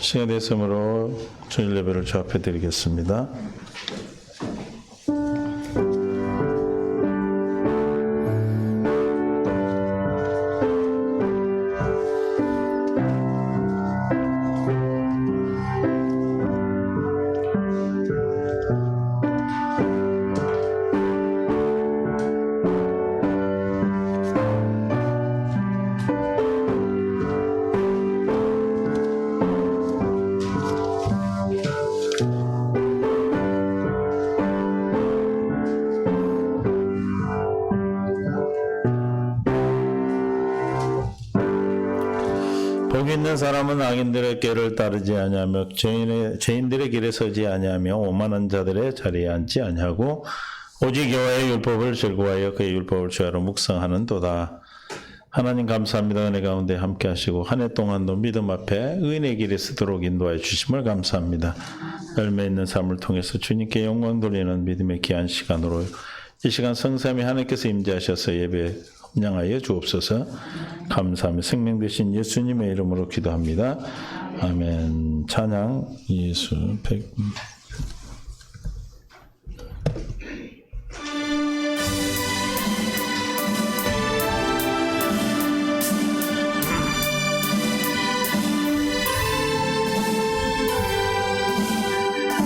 시간 됐으므로 주일 예배를 주 앞에 드리겠습니다. 복 있는 사람은 악인들의 꾀를 따르지 아니하며 죄인들의 길에 서지 아니하며 오만한 자들의 자리에 앉지 아니하고 오직 여호와의 율법을 즐거워하여 그의 율법을 주야로 묵상하는도다. 하나님 감사합니다. 은혜 가운데 함께 하시고 한 해 동안도 믿음 앞에 의인의 길에 서도록 인도하여 주심을 감사합니다. 열매 있는 삶을 통해서 주님께 영광 돌리는 믿음의 귀한 시간으로 이 시간 성삼위 하나님께서 임재하셔서 예배 합량하여 주옵소서. 감사하며 생명 되신 예수님의 이름으로 기도합니다. 아멘. 찬양 예수 백.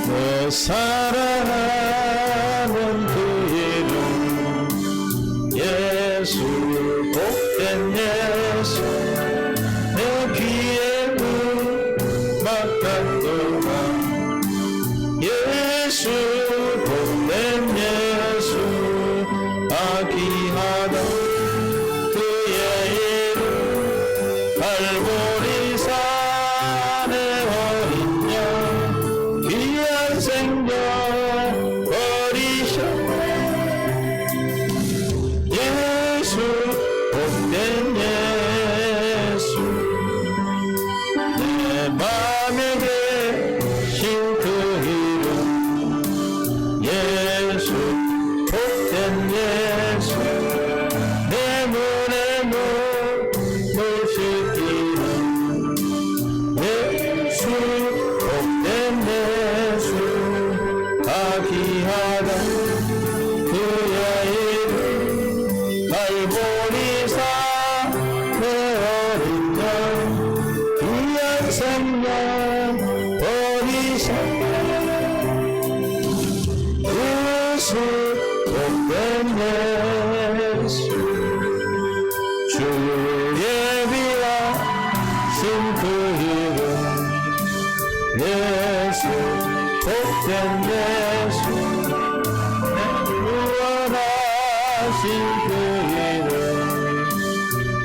내 사랑하는 그 이름 예수 복된 예수 내 귀에 막간도다 예수 복된 예수 아귀하다 그의 이름 갈보리 산의 어린 양 귀한 생명 버리셨네 예수 복된 예수 내 맘에 계신 그 이름 예수 복된 예수 내 눈에 눈물 씻기는 예수 복된 예수 아귀하다 그의 이름 갈보리 산의 어린 양 귀한 생명 버리셨네 예수 복된 예수 주의 비와 신그 이름 예수 복된 예수 구원하신 그 이름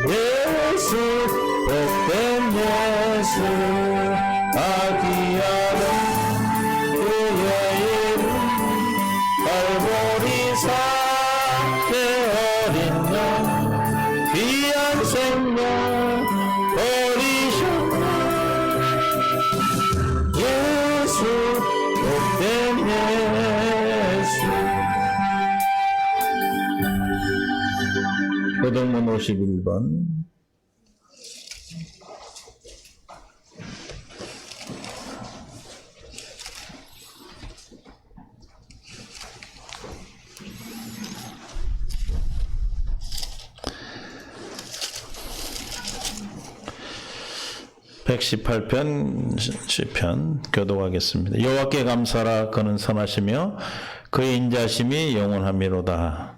예수 복된 예수 아귀하다 그의 이름 갈보리 산의 어린 양 귀한 생명 버리셨네 예수 복된 예수. 고등문 51번. (118편) 시편 교독하겠습니다. 여호와께 감사라 그는 선하시며 그의 인자심이 영원하미로다.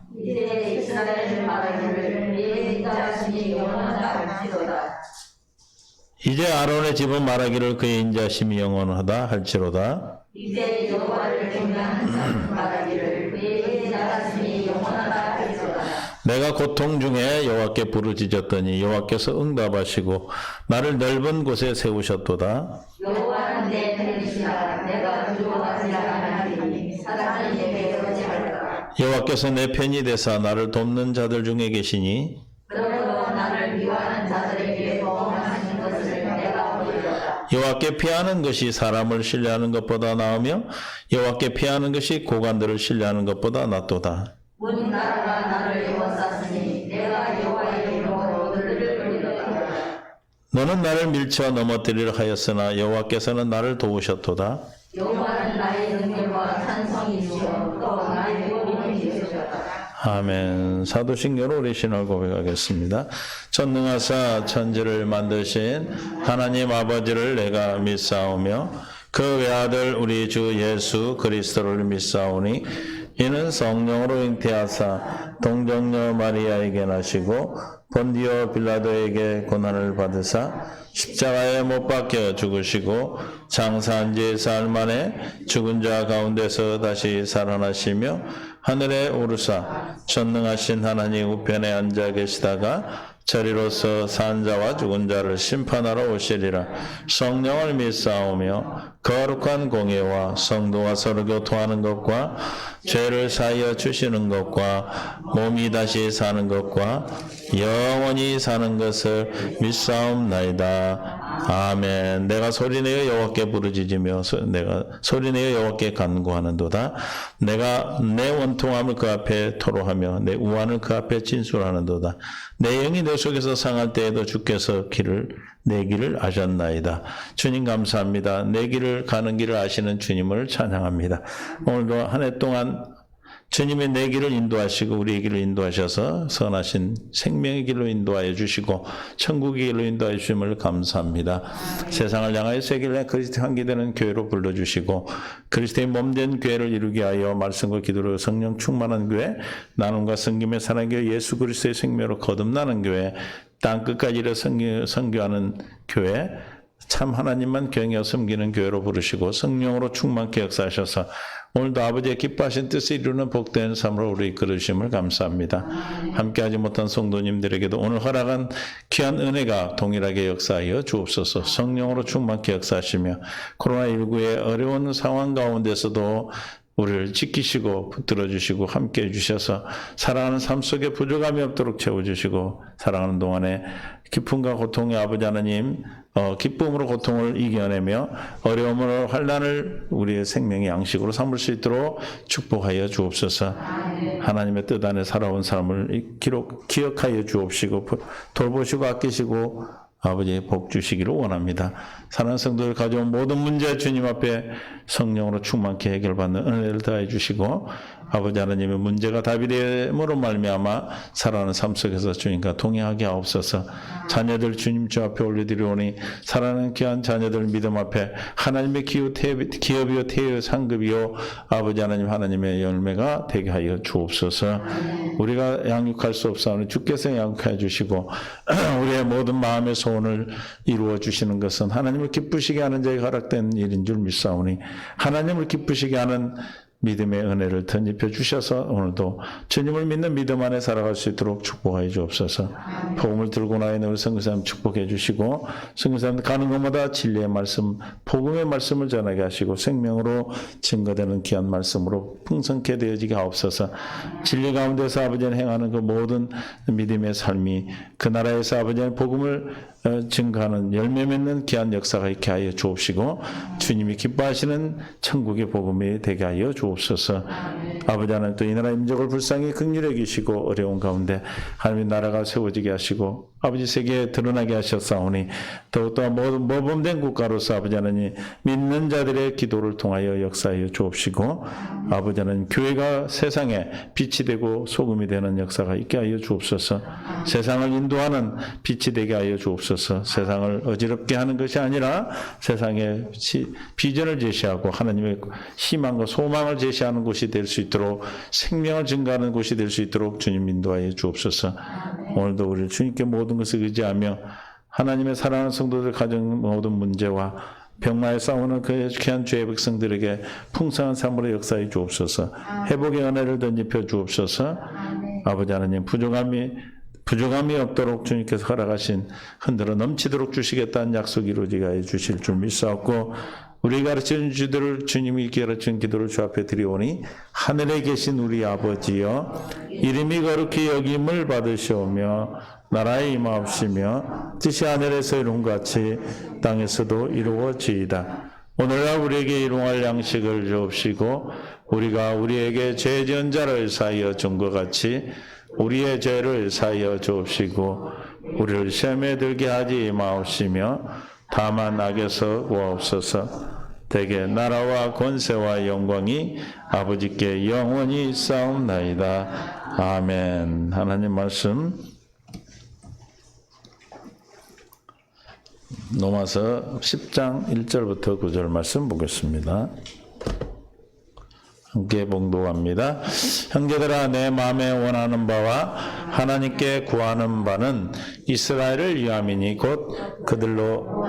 이제 아론의 집은 말하기를 그의 인자심이 영원하다 할지로다. 이제 여호와를 경외하는 자는 말하기를 그의 인자심이 영원하다 할지로다. 내가 고통 중에 여호와께 부르짖었더니 여호와께서 응답하시고 나를 넓은 곳에 세우셨도다. 여호와는 내 편이시라. 내가 두려워하지 아니하리니 사단은 내게 어찌할까. 여호와께서 내 편이 되사 나를 돕는 자들 중에 계시니 그러므로 나를 미워하는 자들에게 보험하시는 것을 내가 보리로다. 여호와께 피하는 것이 사람을 신뢰하는 것보다 나으며 여호와께 피하는 것이 고관들을 신뢰하는 것보다 낫도다. 온 나라가 나를 에워쌌으니 내가 여호와의 이름으로 그들을 부르리로다. 너는 나를 밀쳐 넘어뜨리려 하였으나 여호와께서는 나를 도우셨도다. 여호와는 나의 능력과 찬성이시오 또 나의 도움이 되셨도다. 아멘. 사도신경으로 우리 신을 고백하겠습니다. 전능하사 천지를 만드신 하나님 아버지를 내가 믿사오며 그 외아들 우리 주 예수 그리스도를 믿사오니 이는 성령으로 잉태하사 동정녀 마리아에게 나시고 본디오 빌라도에게 고난을 받으사 십자가에 못 박혀 죽으시고 장사한 지 사흘 만에 죽은 자 가운데서 다시 살아나시며 하늘에 오르사 전능하신 하나님 우편에 앉아 계시다가 저리로서 산 자와 죽은 자를 심판하러 오시리라. 성령을 믿사오며 거룩한 공예와 성도와 서로 교통하는 것과 죄를 사하여 주시는 것과 몸이 다시 사는 것과 영원히 사는 것을 믿사옵나이다. 아멘. 내가 소리내어 여호와께 부르짖으며 내가 소리내어 여호와께 간구하는도다. 내가 내 원통함을 그 앞에 토로하며 내 우환을 그 앞에 진술하는도다. 내 영이 내 속에서 상할 때에도 주께서 내 길을 아셨나이다. 주님 감사합니다. 내 길을 가는 길을 아시는 주님을 찬양합니다. 오늘도 한 해 동안 주님의 내 길을 인도하시고 우리의 길을 인도하셔서 선하신 생명의 길로 인도하여 주시고 천국의 길로 인도하여 주심을 감사합니다. 세상을 향하여 세계를 그리스도의 향기되는 교회로 불러주시고 그리스도의 몸된 교회를 이루게 하여 말씀과 기도로 성령 충만한 교회, 나눔과 섬김의 사랑의 교회, 예수 그리스도의 생명으로 거듭나는 교회, 땅끝까지 이르러 선교하는 교회, 참 하나님만 경외하여 섬기는 교회로 부르시고 성령으로 충만케 역사하셔서 오늘도 아버지의 기뻐하신 뜻을 이루는 복된 삶으로 우리 이끌으심을 감사합니다. 함께하지 못한 성도님들에게도 오늘 허락한 귀한 은혜가 동일하게 역사하여 주옵소서. 성령으로 충만케 역사하시며 코로나19의 어려운 상황 가운데서도 우리를 지키시고 붙들어 주시고 함께해 주셔서 살아가는 삶 속에 부족함이 없도록 채워주시고 살아가는 동안에 기쁨과 고통의 아버지 하나님 기쁨으로 고통을 이겨내며 어려움으로 환난을 우리의 생명의 양식으로 삼을 수 있도록 축복하여 주옵소서. 하나님의 뜻 안에 살아온 삶을 기억하여 주옵시고 돌보시고 아끼시고 아버지 복 주시기를 원합니다. 사랑하는 성도들 가져온 모든 문제 주님 앞에 성령으로 충만케 해결받는 은혜를 더해 주시고 아버지 하나님의 문제가 답이 됨으로 말미암아 살아가는 삶 속에서 주님과 동행하게 하옵소서. 자녀들 주님 주 앞에 올려드리오니 살아가는 귀한 자녀들 믿음 앞에 하나님의 기업이요 태요 상급이요 아버지 하나님의 열매가 되게 하여 주옵소서. 우리가 양육할 수 없사오니 주께서 양육해 주시고 우리의 모든 마음의 소원을 이루어 주시는 것은 하나님을 기쁘시게 하는 자에게 허락된 일인 줄 믿사오니 하나님을 기쁘시게 하는 믿음의 은혜를 덧입혀 주셔서 오늘도 주님을 믿는 믿음 안에 살아갈 수 있도록 축복하여 주옵소서. 복음을 들고 나의 우리 선교사님 축복해 주시고 선교사님 가는 곳마다 진리의 말씀, 복음의 말씀을 전하게 하시고 생명으로 증거되는 귀한 말씀으로 풍성케 되어지게 하옵소서. 진리 가운데서 아버지는 행하는 그 모든 믿음의 삶이 그 나라에서 아버지의 복음을 증거하는 열매 맺는 귀한 역사가 있게 하여 주옵시고 주님이 기뻐하시는 천국의 복음이 되게 하여 주옵소서. 아버지 하나님 또 이 나라 민족을 불쌍히 긍휼히 여기시고 어려운 가운데 하나님의 나라가 세워지게 하시고 아버지 세계에 드러나게 하셨사오니 더욱더 모범된 국가로서 아버지 하나님 믿는 자들의 기도를 통하여 역사하여 주옵시고 아버지 하나님 교회가 세상에 빛이 되고 소금이 되는 역사가 있게 하여 주옵소서. 세상을 인도하는 빛이 되게 하여 주옵소서. 세상을 어지럽게 하는 것이 아니라 세상에 비전을 제시하고 하나님의 희망과 소망을 제시하는 곳이 될 수 있도록 생명을 증가하는 곳이 될 수 있도록 주님 인도하여 주옵소서. 오늘도 우리를 주님께 모든 것을 의지하며 하나님의 사랑하는 성도들 가정 모든 문제와 병마에 싸우는 그 귀한 죄의 백성들에게 풍성한 삶으로 역사해 주옵소서. 회복의 은혜를 덧입혀 주옵소서. 아버지 하나님 부족함이 없도록 주님께서 허락하신 흔들어 넘치도록 주시겠다는 약속 이루어지게 해 주실 줄 믿사옵고 우리가 가르치는 주들을 주님이 가르치는 기도를 주 앞에 드리오니 하늘에 계신 우리 아버지여 이름이 거룩히 여김을 받으시오며 나라에 임하옵시며 뜻이 하늘에서 이룬 같이 땅에서도 이루어지이다. 오늘날 우리에게 일용할 양식을 주옵시고 우리가 우리에게 죄 지은 자를 사하여 준 것 같이 우리의 죄를 사하여 주옵시고 우리를 시험에 들게 하지 마옵시며 다만 악에서 구하옵소서. 대개 나라와 권세와 영광이 아버지께 영원히 있사옵나이다. 아멘. 하나님 말씀 로마서 10장 1절부터 9절 말씀 보겠습니다. 함께 봉독합니다. 형제들아, 내 마음에 원하는 바와 하나님께 구하는 바는 이스라엘을 위함이니 곧 그들로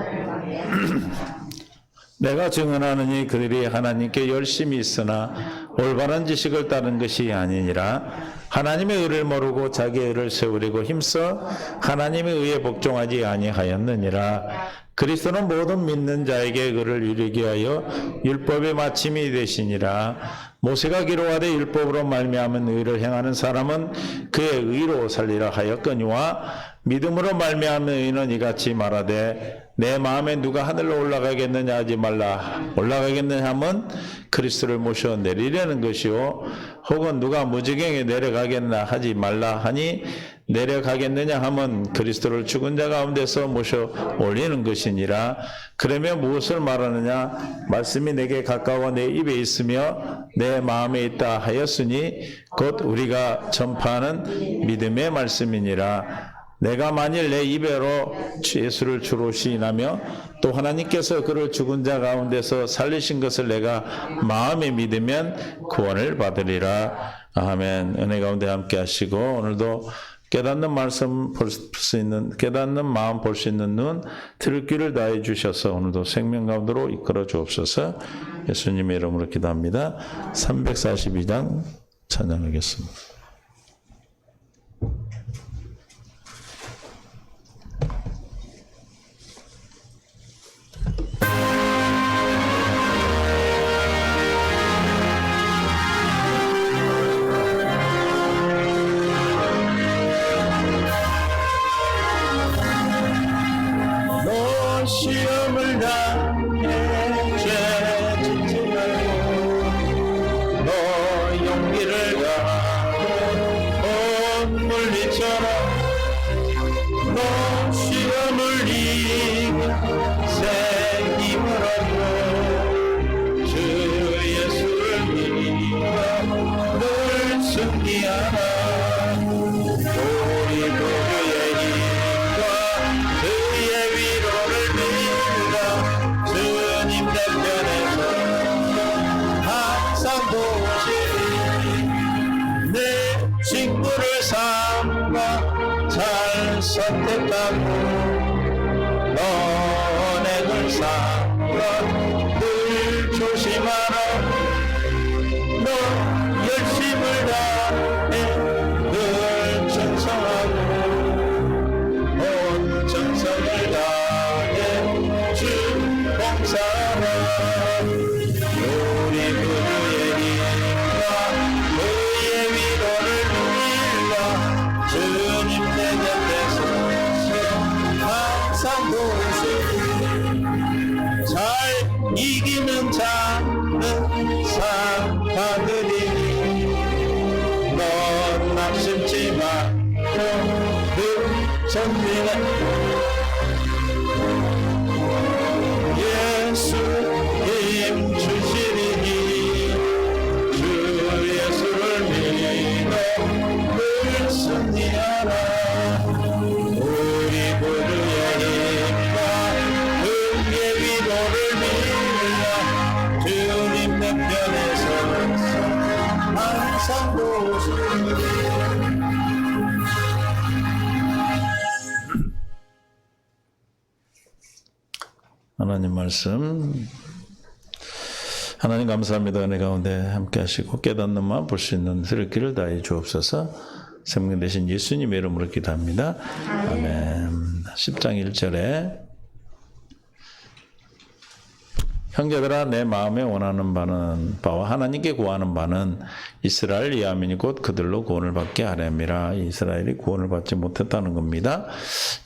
내가 증언하느니 그들이 하나님께 열심히 있으나 올바른 지식을 따른 것이 아니니라. 하나님의 의를 모르고 자기의 의를 세우려고 힘써 하나님의 의에 복종하지 아니하였느니라. 그리스도는 모든 믿는 자에게 그를 이루게 하여 율법의 마침이 되시니라. 모세가 기록하되 율법으로 말미암은 의를 행하는 사람은 그의 의로 살리라 하였거니와 믿음으로 말미암은 의는 이같이 말하되 내 마음에 누가 하늘로 올라가겠느냐 하지 말라. 올라가겠느냐 하면 그리스도를 모셔 내리려는 것이요 혹은 누가 무지경에 내려가겠나 하지 말라 하니 내려가겠느냐 하면 그리스도를 죽은 자 가운데서 모셔 올리는 것이니라. 그러면 무엇을 말하느냐? 말씀이 내게 가까워 내 입에 있으며 내 마음에 있다 하였으니 곧 우리가 전파하는 믿음의 말씀이니라. 내가 만일 내 입으로 예수를 주로 시인하며 또 하나님께서 그를 죽은 자 가운데서 살리신 것을 내가 마음에 믿으면 구원을 받으리라. 아멘. 은혜 가운데 함께 하시고 오늘도 깨닫는 말씀 볼 수 있는, 깨닫는 마음 볼 수 있는 눈, 들을 귀를 다해 주셔서 오늘도 생명 가운데로 이끌어 주옵소서. 예수님의 이름으로 기도합니다. 342장 찬양하겠습니다. 시험을 당해 죄 짓지 말고 너 용기를 다하고 온 물리처럼 너 시험을 이겨 새 힘을 얻고 주 예수를 믿어 늘 승리하라. 우리 구주의 힘과 그의 위로를 주님 내 편에서 항상 도우시니 내 친구를 삼아 잘 선택하고 너네를 삼아 늘 조심하라. 너 열심을 다해 늘 충성하고 온 정성을 다해 주 봉사하라. 우리 구주의 힘과 그의 위로를 빌라. 주님 내 곁에서 항상 도우시니 잘 이기는 자는 상 받으리니 넌 낙심치 말고 늘 전진해. 예수 힘 주시리니 주 예수를 믿어 늘 승리하라. 우리 구주의 힘과 그의 위로를 빌라. 주님 내 편에 서서 항상 도우시니 하나님 말씀, 하나님 감사합니다. 은혜 가운데 함께 하시고 깨닫는 마음 볼 수 있는 들을 길을 다해 주옵소서. 생명 되신 예수님의 이름으로 기도합니다. 아멘. 10장 1절에 형제들아, 내 마음에 원하는 바와 하나님께 구하는 바는 이스라엘 이하민이 곧 그들로 구원을 받게 하렵니다. 이스라엘이 구원을 받지 못했다는 겁니다.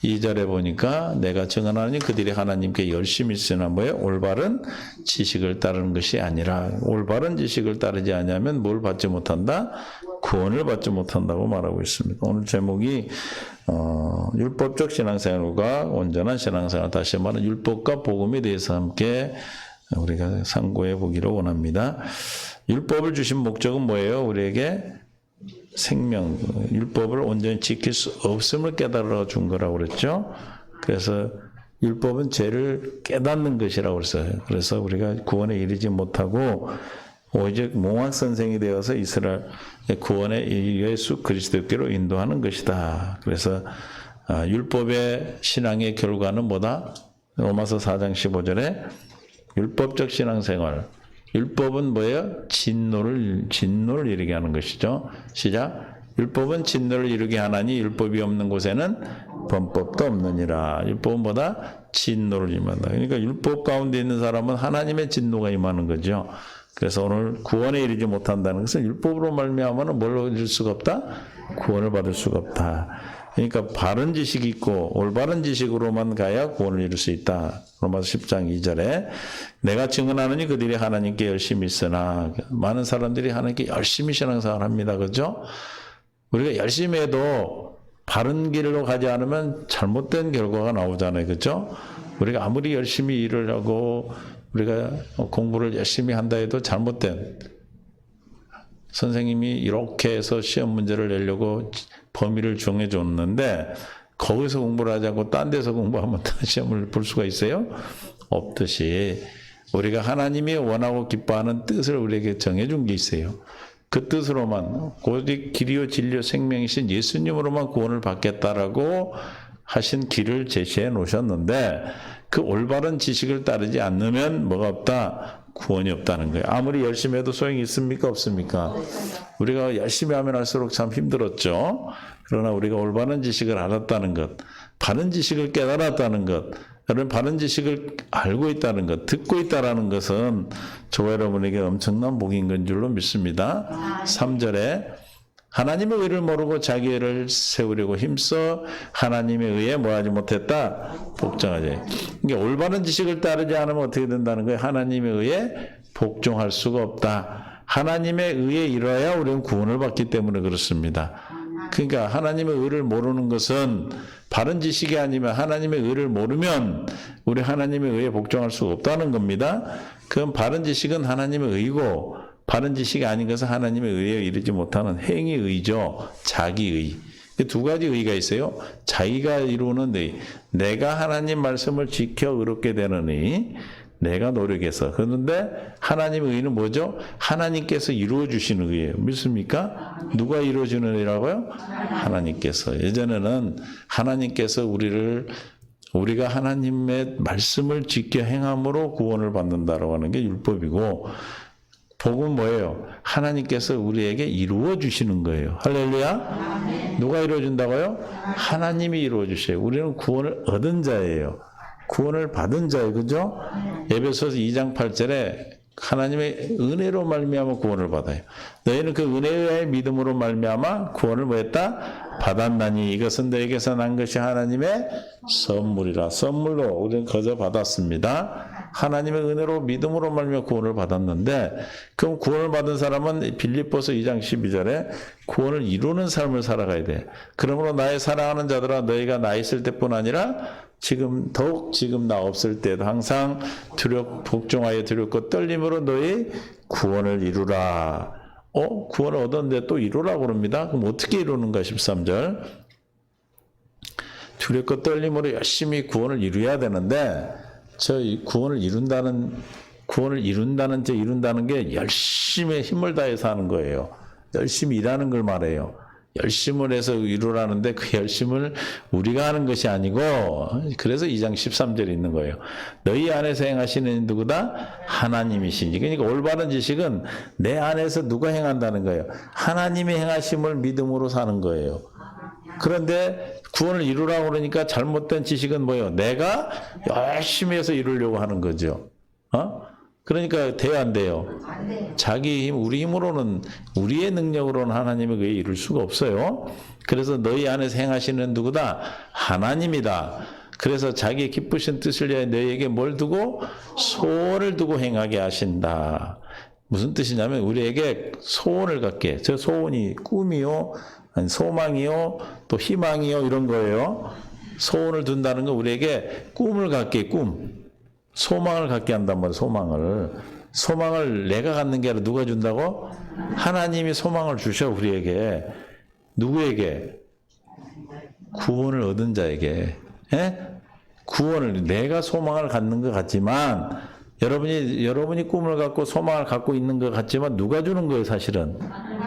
2절에 보니까 내가 증언하니 그들이 하나님께 열심히 쓰나 뭐에 올바른 지식을 따르는 것이 아니라, 올바른 지식을 따르지 않으면 뭘 받지 못한다? 구원을 받지 못한다고 말하고 있습니다. 오늘 제목이 율법적 신앙생활과 온전한 신앙생활, 다시 말하면 율법과 복음에 대해서 함께 우리가 상고해 보기를 원합니다. 율법을 주신 목적은 뭐예요? 우리에게 생명, 율법을 온전히 지킬 수 없음을 깨달아 준 거라고 그랬죠. 그래서 율법은 죄를 깨닫는 것이라고 그랬어요. 그래서 우리가 구원에 이르지 못하고 오직 몽학 선생이 되어서 이스라엘 구원의 예수 그리스도께로 인도하는 것이다. 그래서 율법의 신앙의 결과는 뭐다? 로마서 4장 15절에 율법적 신앙생활. 율법은 뭐예요? 진노를 이루게 하는 것이죠. 시작. 율법은 진노를 이루게 하나니 율법이 없는 곳에는 범법도 없느니라. 율법은 뭐다? 진노를 임한다. 그러니까 율법 가운데 있는 사람은 하나님의 진노가 임하는 거죠. 그래서 오늘 구원에 이르지 못한다는 것은 율법으로 말미암아는 뭘 이룰 수가 없다? 구원을 받을 수가 없다. 그러니까 바른 지식이 있고 올바른 지식으로만 가야 구원을 이룰 수 있다. 로마서 10장 2절에 내가 증언하느니 그들이 하나님께 열심히 있으나 많은 사람들이 하나님께 열심히 신앙생활을 합니다. 그렇죠? 우리가 열심히 해도 바른 길로 가지 않으면 잘못된 결과가 나오잖아요. 그렇죠? 우리가 아무리 열심히 일을 하고 우리가 공부를 열심히 한다 해도 잘못된 선생님이 이렇게 해서 시험 문제를 내려고 범위를 정해줬는데 거기서 공부를 하지 않고 딴 데서 공부하면 시험을 볼 수가 있어요? 없듯이 우리가 하나님이 원하고 기뻐하는 뜻을 우리에게 정해준 게 있어요. 그 뜻으로만 오직 길이요 진리요 생명이신 예수님으로만 구원을 받겠다라고 하신 길을 제시해 놓으셨는데 그 올바른 지식을 따르지 않으면 뭐가 없다? 구원이 없다는 거예요. 아무리 열심히 해도 소용이 있습니까? 없습니까? 우리가 열심히 하면 할수록 참 힘들었죠. 그러나 우리가 올바른 지식을 알았다는 것, 바른 지식을 깨달았다는 것, 여러분 바른 지식을 알고 있다는 것, 듣고 있다는 것은 저와 여러분에게 엄청난 복인 건 줄로 믿습니다. 3절에 하나님의 의를 모르고 자기 의를 세우려고 힘써 하나님의 의에 뭐하지 못했다? 복종하지. 그러니까 올바른 지식을 따르지 않으면 어떻게 된다는 거예요? 하나님의 의에 복종할 수가 없다. 하나님의 의에 이뤄야 우리는 구원을 받기 때문에 그렇습니다. 그러니까 하나님의 의를 모르는 것은 바른 지식이 아니면 하나님의 의를 모르면 우리 하나님의 의에 복종할 수가 없다는 겁니다. 그럼 바른 지식은 하나님의 의고 바른 지식이 아닌 것은 하나님의 의에 이르지 못하는 행위 의죠. 자기의. 두 가지 의가 있어요. 자기가 이루는 의. 내가 하나님 말씀을 지켜 의롭게 되느니 내가 노력해서. 그런데 하나님의 의는 뭐죠? 하나님께서 이루어 주시는 의예요. 믿습니까? 누가 이루어 주는 의라고요? 하나님께서. 예전에는 하나님께서 우리가 하나님의 말씀을 지켜 행함으로 구원을 받는다라고 하는 게 율법이고 복음은 뭐예요? 하나님께서 우리에게 이루어 주시는 거예요. 할렐루야? 누가 이루어 준다고요? 하나님이 이루어 주셔요. 우리는 구원을 얻은 자예요. 구원을 받은 자예요. 그죠? 에베소서 2장 8절에 하나님의 은혜로 말미암아 구원을 받아요. 너희는 그 은혜의 믿음으로 말미암아 구원을 뭐했다? 받았나니 이것은 너에게서 난 것이 하나님의 선물이라. 선물로 우리는 거저 받았습니다. 하나님의 은혜로 믿음으로 말미암아 구원을 받았는데 그럼 구원을 받은 사람은 빌립보서 2장 12절에 구원을 이루는 삶을 살아가야 돼. 그러므로 나의 사랑하는 자들아 너희가 나 있을 때뿐 아니라 더욱 지금 나 없을 때도 항상 복종하여 두렵고 떨림으로 너희 구원을 이루라. 구원을 얻었는데 또 이루라고 그럽니다. 그럼 어떻게 이루는가? 13절. 두렵고 떨림으로 열심히 구원을 이루어야 되는데 구원을 이룬다는 게 열심히 힘을 다해서 하는 거예요. 열심히 일하는 걸 말해요. 열심을 해서 이루라는데 그 열심을 우리가 하는 것이 아니고 그래서 2장 13절에 있는 거예요. 너희 안에서 행하시는 누구다? 하나님이시니. 그러니까 올바른 지식은 내 안에서 누가 행한다는 거예요. 하나님이 행하심을 믿음으로 사는 거예요. 그런데 구원을 이루라고 그러니까 잘못된 지식은 뭐예요? 내가 열심히 해서 이루려고 하는 거죠. 그러니까 돼요, 안 돼요? 자기 힘, 우리 힘으로는, 우리의 능력으로는 하나님의 의에 이룰 수가 없어요. 그래서 너희 안에서 행하시는 누구다? 하나님이다. 그래서 자기의 기쁘신 뜻을 위해 너희에게 뭘 두고? 소원을 두고 행하게 하신다. 무슨 뜻이냐면 우리에게 소원을 갖게. 저 소원이 꿈이요, 아니 소망이요, 또 희망이요 이런 거예요. 소원을 둔다는 건 우리에게 꿈을 갖게 꿈. 소망을 갖게 한단 말이에요. 소망을. 소망을 내가 갖는 게 아니라 누가 준다고? 하나님이 소망을 주셔 우리에게. 누구에게? 구원을 얻은 자에게. 예? 구원을 내가 소망을 갖는 것 같지만 여러분이 꿈을 갖고 소망을 갖고 있는 것 같지만 누가 주는 거예요, 사실은?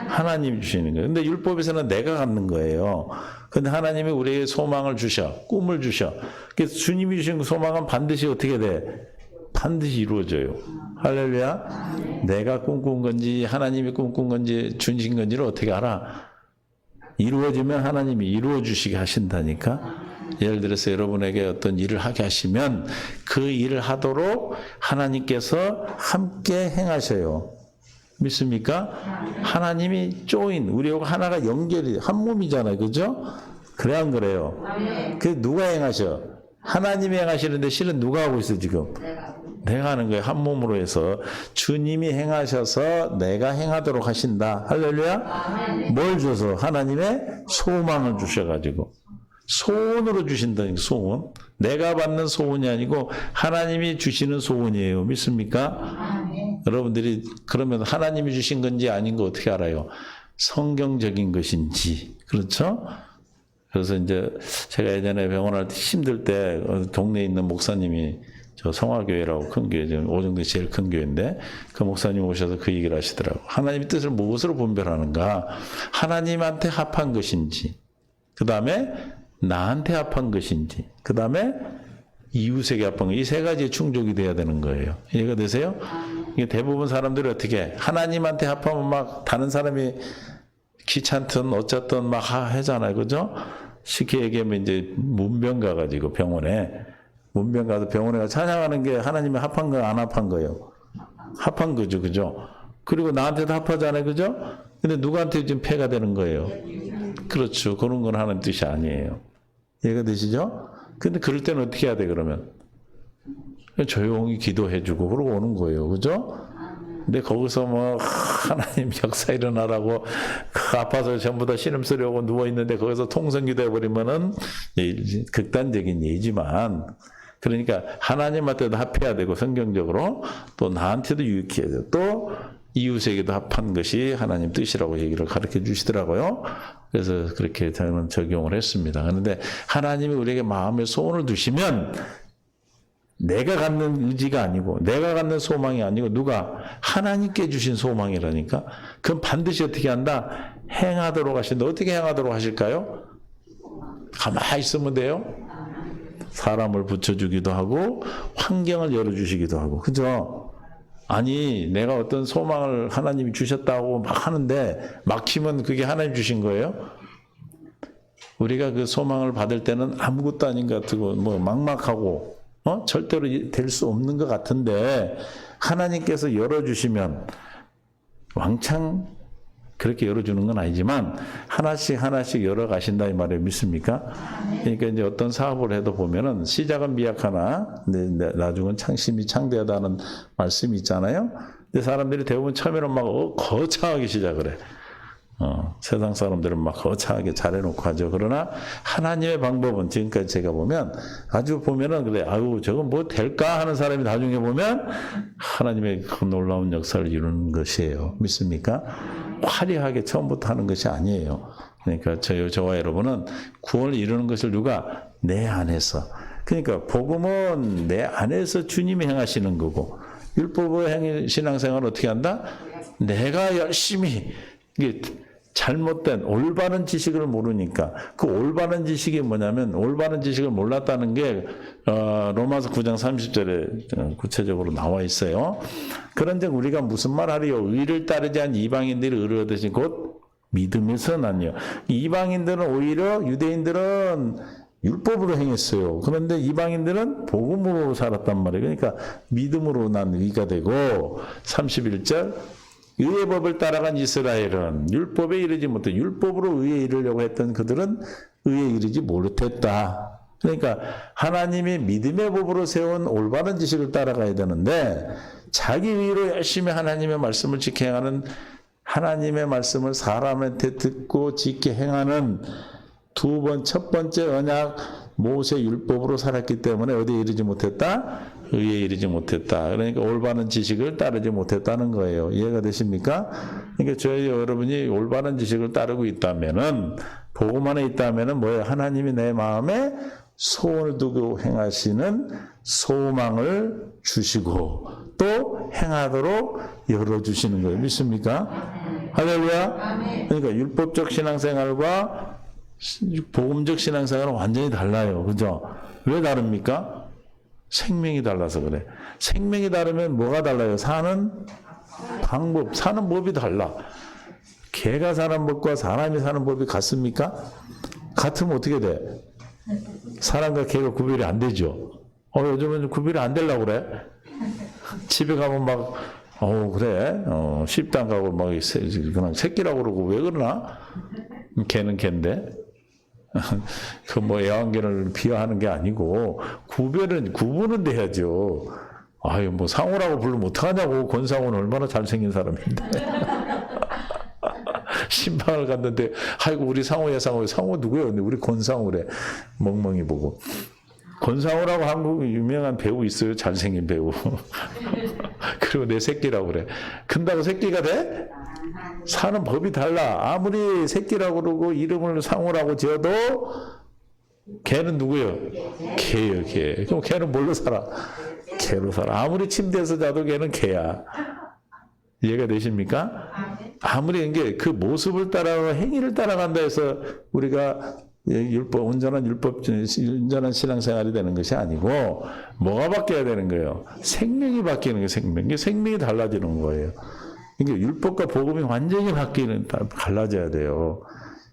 하나님이 주시는 거예요. 근데 율법에서는 내가 갖는 거예요. 근데 하나님이 우리에게 소망을 주셔. 꿈을 주셔. 그래서 주님이 주신 그 소망은 반드시 어떻게 돼? 반드시 이루어져요. 할렐루야. 내가 꿈꾼 건지 하나님이 꿈꾼 건지 주신 건지를 어떻게 알아? 이루어지면 하나님이 이루어 주시게 하신다니까. 예를 들어서 여러분에게 어떤 일을 하게 하시면 그 일을 하도록 하나님께서 함께 행하셔요. 믿습니까? 하나님이 조인, 우리하고 하나가 연결이, 한 몸이잖아요. 그죠? 그래, 안 그래요? 그 누가 행하셔? 하나님이 행하시는데 실은 누가 하고 있어, 지금? 내가 하는 거예요. 한 몸으로 해서. 주님이 행하셔서 내가 행하도록 하신다. 할렐루야? 뭘 줘서? 하나님의 소망을 주셔가지고. 소원으로 주신다니까, 소원. 내가 받는 소원이 아니고 하나님이 주시는 소원이에요. 믿습니까? 여러분들이 그러면 하나님이 주신 건지 아닌 거 어떻게 알아요? 성경적인 것인지. 그렇죠? 그래서 이제 제가 예전에 병원 할 때 힘들 때 동네에 있는 목사님이 저 성화교회라고 큰 교회, 오정도에 제일 큰 교회인데 그 목사님 오셔서 그 얘기를 하시더라고요. 하나님의 뜻을 무엇으로 분별하는가? 하나님한테 합한 것인지, 그 다음에 나한테 합한 것인지, 그 다음에 이웃에게 합한 것. 이 세 가지에 충족이 돼야 되는 거예요. 이해가 되세요? 이게 대부분 사람들이 어떻게 해? 하나님한테 합하면 막 다른 사람이 귀찮든 어쨌든 막 하잖아요. 그죠? 쉽게 얘기하면 이제 문병 가가지고 병원에 문병 가서 병원에 가서 찬양하는 게 하나님이 합한 거 안 합한 거예요? 합한 거죠. 그죠? 그리고 나한테도 합하잖아요. 그죠? 근데 누구한테 지금 폐가 되는 거예요? 그렇죠. 그런 건 하는 뜻이 아니에요. 이해가 되시죠? 근데 그럴 때는 어떻게 해야 돼, 그러면? 조용히 기도해주고 그러고 오는 거예요. 그죠? 근데 거기서 뭐, 하나님 역사 일어나라고, 아파서 전부 다 신음소리 오고 누워있는데 거기서 통성기도 해버리면은, 극단적인 예지만, 그러니까 하나님한테도 합해야 되고, 성경적으로, 또 나한테도 유익해야 되고, 또 이웃에게도 합한 것이 하나님 뜻이라고 얘기를 가르쳐 주시더라고요. 그래서 그렇게 저는 적용을 했습니다. 그런데 하나님이 우리에게 마음에 소원을 두시면 내가 갖는 의지가 아니고 내가 갖는 소망이 아니고 누가? 하나님께 주신 소망이라니까. 그럼 반드시 어떻게 한다? 행하도록 하신다. 어떻게 행하도록 하실까요? 가만히 있으면 돼요. 사람을 붙여주기도 하고 환경을 열어주시기도 하고. 그죠? 아니 내가 어떤 소망을 하나님이 주셨다고 막 하는데 막히면 그게 하나님 주신 거예요? 우리가 그 소망을 받을 때는 아무것도 아닌 것 같고 뭐 막막하고 절대로 될 수 없는 것 같은데 하나님께서 열어주시면 왕창 그렇게 열어주는 건 아니지만 하나씩 열어가신다 이 말이에요. 믿습니까? 그러니까 이제 어떤 사업을 해도 보면은 시작은 미약하나 나중은 창심이 창대하다는 말씀이 있잖아요. 근데 사람들이 대부분 처음에는 막 거창하게 시작을 해. 세상 사람들은 막 거창하게 잘해놓고 하죠. 그러나 하나님의 방법은 지금까지 제가 보면 아주 보면은 그래, 아유 저건 뭐 될까 하는 사람이 나중에 보면 하나님의 그 놀라운 역사를 이루는 것이에요. 믿습니까? 화려하게 처음부터 하는 것이 아니에요. 그러니까 저와 여러분은 구원을 이루는 것을 누가? 내 안에서. 그러니까 복음은 내 안에서 주님이 행하시는 거고 율법의 신앙생활은 어떻게 한다? 내가 열심히 이게 잘못된 올바른 지식을 모르니까 그 올바른 지식이 뭐냐면 올바른 지식을 몰랐다는 게 로마서 9장 30절에 구체적으로 나와 있어요. 그런즉 우리가 무슨 말 하리요? 의를 따르지 않은 이방인들이 의를 얻으신 곧 믿음에서 난요. 이방인들은 오히려 유대인들은 율법으로 행했어요. 그런데 이방인들은 복음으로 살았단 말이에요. 그러니까 믿음으로 난 의가 되고 31절 의의 법을 따라간 이스라엘은 율법에 이르지 못해 율법으로 의에 이르려고 했던 그들은 의에 이르지 못했다. 그러니까 하나님이 믿음의 법으로 세운 올바른 지식을 따라가야 되는데 자기 위로 열심히 하나님의 말씀을 지켜 행하는 하나님의 말씀을 사람한테 듣고 지켜 행하는 첫 번째 언약 모세 율법으로 살았기 때문에 어디에 이르지 못했다? 의에 이르지 못했다. 그러니까 올바른 지식을 따르지 못했다는 거예요. 이해가 되십니까? 그러니까 저희 여러분이 올바른 지식을 따르고 있다면은 복음 안에 있다면은 뭐예요? 하나님이 내 마음에 소원을 두고 행하시는 소망을 주시고 또 행하도록 열어주시는 거예요. 믿습니까? 할렐루야. 그러니까 율법적 신앙생활과 복음적 신앙생활은 완전히 달라요. 그죠? 왜 다릅니까? 생명이 달라서 그래. 생명이 다르면 뭐가 달라요? 사는 방법, 사는 법이 달라. 개가 사는 법과 사람이 사는 법이 같습니까? 같으면 어떻게 돼? 사람과 개가 구별이 안 되죠. 요즘은 구별이 안 되려고 그래. 집에 가면 막, 그래. 식당 가고 막, 그냥 새끼라고 그러고 왜 그러나? 개는 개인데. 그 뭐 애완견을 비하하는 게 아니고, 구분은 돼야죠. 뭐 상호라고 부르면 어떡하냐고. 권상호는 얼마나 잘생긴 사람인데. 신방을 갔는데, 아이고, 우리 상호야, 상호 누구야? 근데 우리 권상호래. 멍멍이 보고. 권상호라고 한국 유명한 배우 있어요. 잘생긴 배우. 그리고 내 새끼라고 그래. 큰다고 새끼가 돼? 사는 법이 달라. 아무리 새끼라고 그러고 이름을 상호라고 지어도 걔는 누구예요? 개예요, 개. 그럼 걔는 뭘로 살아? 개로 살아. 아무리 침대에서 자도 걔는 개야. 이해가 되십니까? 아무리 이게 그 모습을 따라가 행위를 따라간다 해서 우리가 온전한 신앙생활이 되는 것이 아니고 뭐가 바뀌어야 되는 거예요? 생명이 바뀌는 거예요. 생명이 달라지는 거예요. 그러니까 율법과 복음이 완전히 갈라져야 돼요.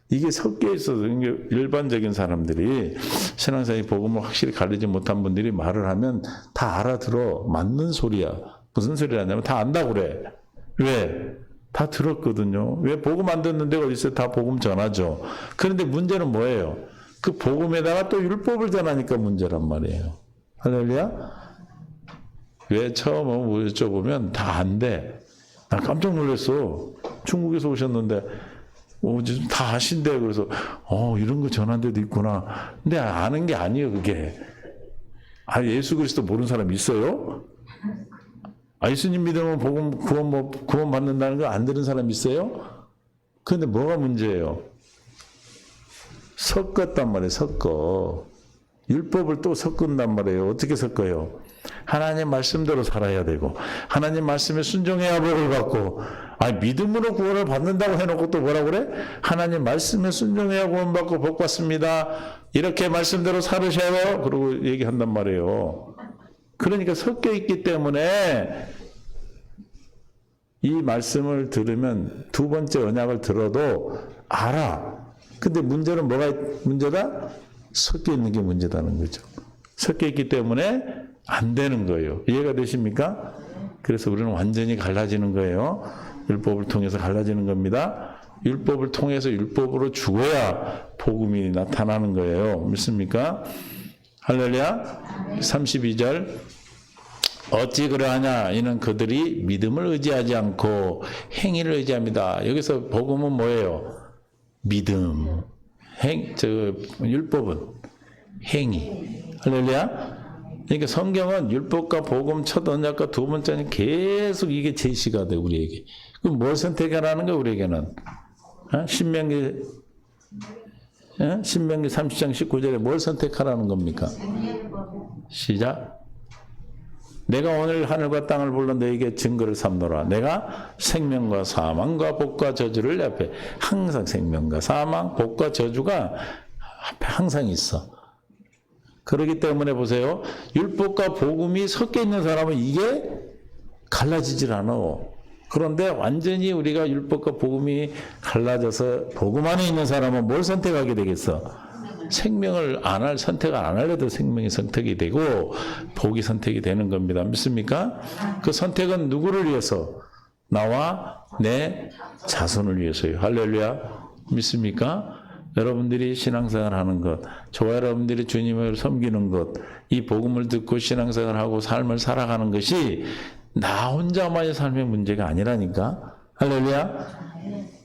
이게 섞여 있어서 일반적인 사람들이 신앙생활 복음을 확실히 가리지 못한 분들이 말을 하면 다 알아들어. 맞는 소리야. 무슨 소리라냐면 다 안다고 그래. 왜? 다 들었거든요. 왜 복음 안 듣는 데가 어디 있어요? 다 복음 전하죠. 그런데 문제는 뭐예요? 그 복음에다가 또 율법을 전하니까 문제란 말이에요. 할렐루야? 왜 처음 여쭤보면 다 안 돼. 나 깜짝 놀랐어. 중국에서 오셨는데 다 아신대. 그래서 이런 거 전한 데도 있구나. 근데 아는 게 아니에요, 그게. 예수 그리스도 모르는 사람 있어요? 예수님 믿으면 구원 받는다는 거 안 들은 사람 있어요? 그런데 뭐가 문제예요? 섞었단 말이에요, 섞어. 율법을 또 섞은단 말이에요. 어떻게 섞어요? 하나님 말씀대로 살아야 되고, 하나님 말씀에 순종해야 복을 받고, 믿음으로 구원을 받는다고 해놓고 또 뭐라 그래? 하나님 말씀에 순종해야 구원받고 복 받습니다. 이렇게 말씀대로 살으셔요. 그러고 얘기한단 말이에요. 그러니까 섞여 있기 때문에 이 말씀을 들으면 두 번째 언약을 들어도 알아. 근데 문제는 뭐가 문제다? 섞여 있는 게 문제다는 거죠. 섞여 있기 때문에 안 되는 거예요. 이해가 되십니까? 그래서 우리는 완전히 갈라지는 거예요. 율법을 통해서 갈라지는 겁니다. 율법을 통해서 율법으로 죽어야 복음이 나타나는 거예요. 믿습니까? 할렐루야. 32절. 어찌 그러하냐? 이는 그들이 믿음을 의지하지 않고 행위를 의지합니다. 여기서 복음은 뭐예요? 믿음. 율법은 행위. 할렐루야. 그러니까 성경은 율법과 복음 첫 언약과 두 번째는 계속 이게 제시가 돼, 우리에게. 그럼 뭘 선택하라는 거야, 우리에게는? 신명기 30장 19절에 뭘 선택하라는 겁니까? 시작. 내가 오늘 하늘과 땅을 불러 너에게 증거를 삼노라. 내가 생명과 사망과 복과 저주를 내 앞에 항상 생명과 사망, 복과 저주가 앞에 항상 있어. 그렇기 때문에 보세요. 율법과 복음이 섞여 있는 사람은 이게 갈라지질 않아. 그런데 완전히 우리가 율법과 복음이 갈라져서 복음 안에 있는 사람은 뭘 선택하게 되겠어? 생명을 선택을 안 하려도 생명이 선택이 되고 복이 선택이 되는 겁니다. 믿습니까? 그 선택은 누구를 위해서? 나와 내 자손을 위해서요. 할렐루야. 믿습니까? 여러분들이 신앙생활 하는 것, 저와 여러분들이 주님을 섬기는 것, 이 복음을 듣고 신앙생활하고 삶을 살아가는 것이 나 혼자만의 삶의 문제가 아니라니까. 할렐루야.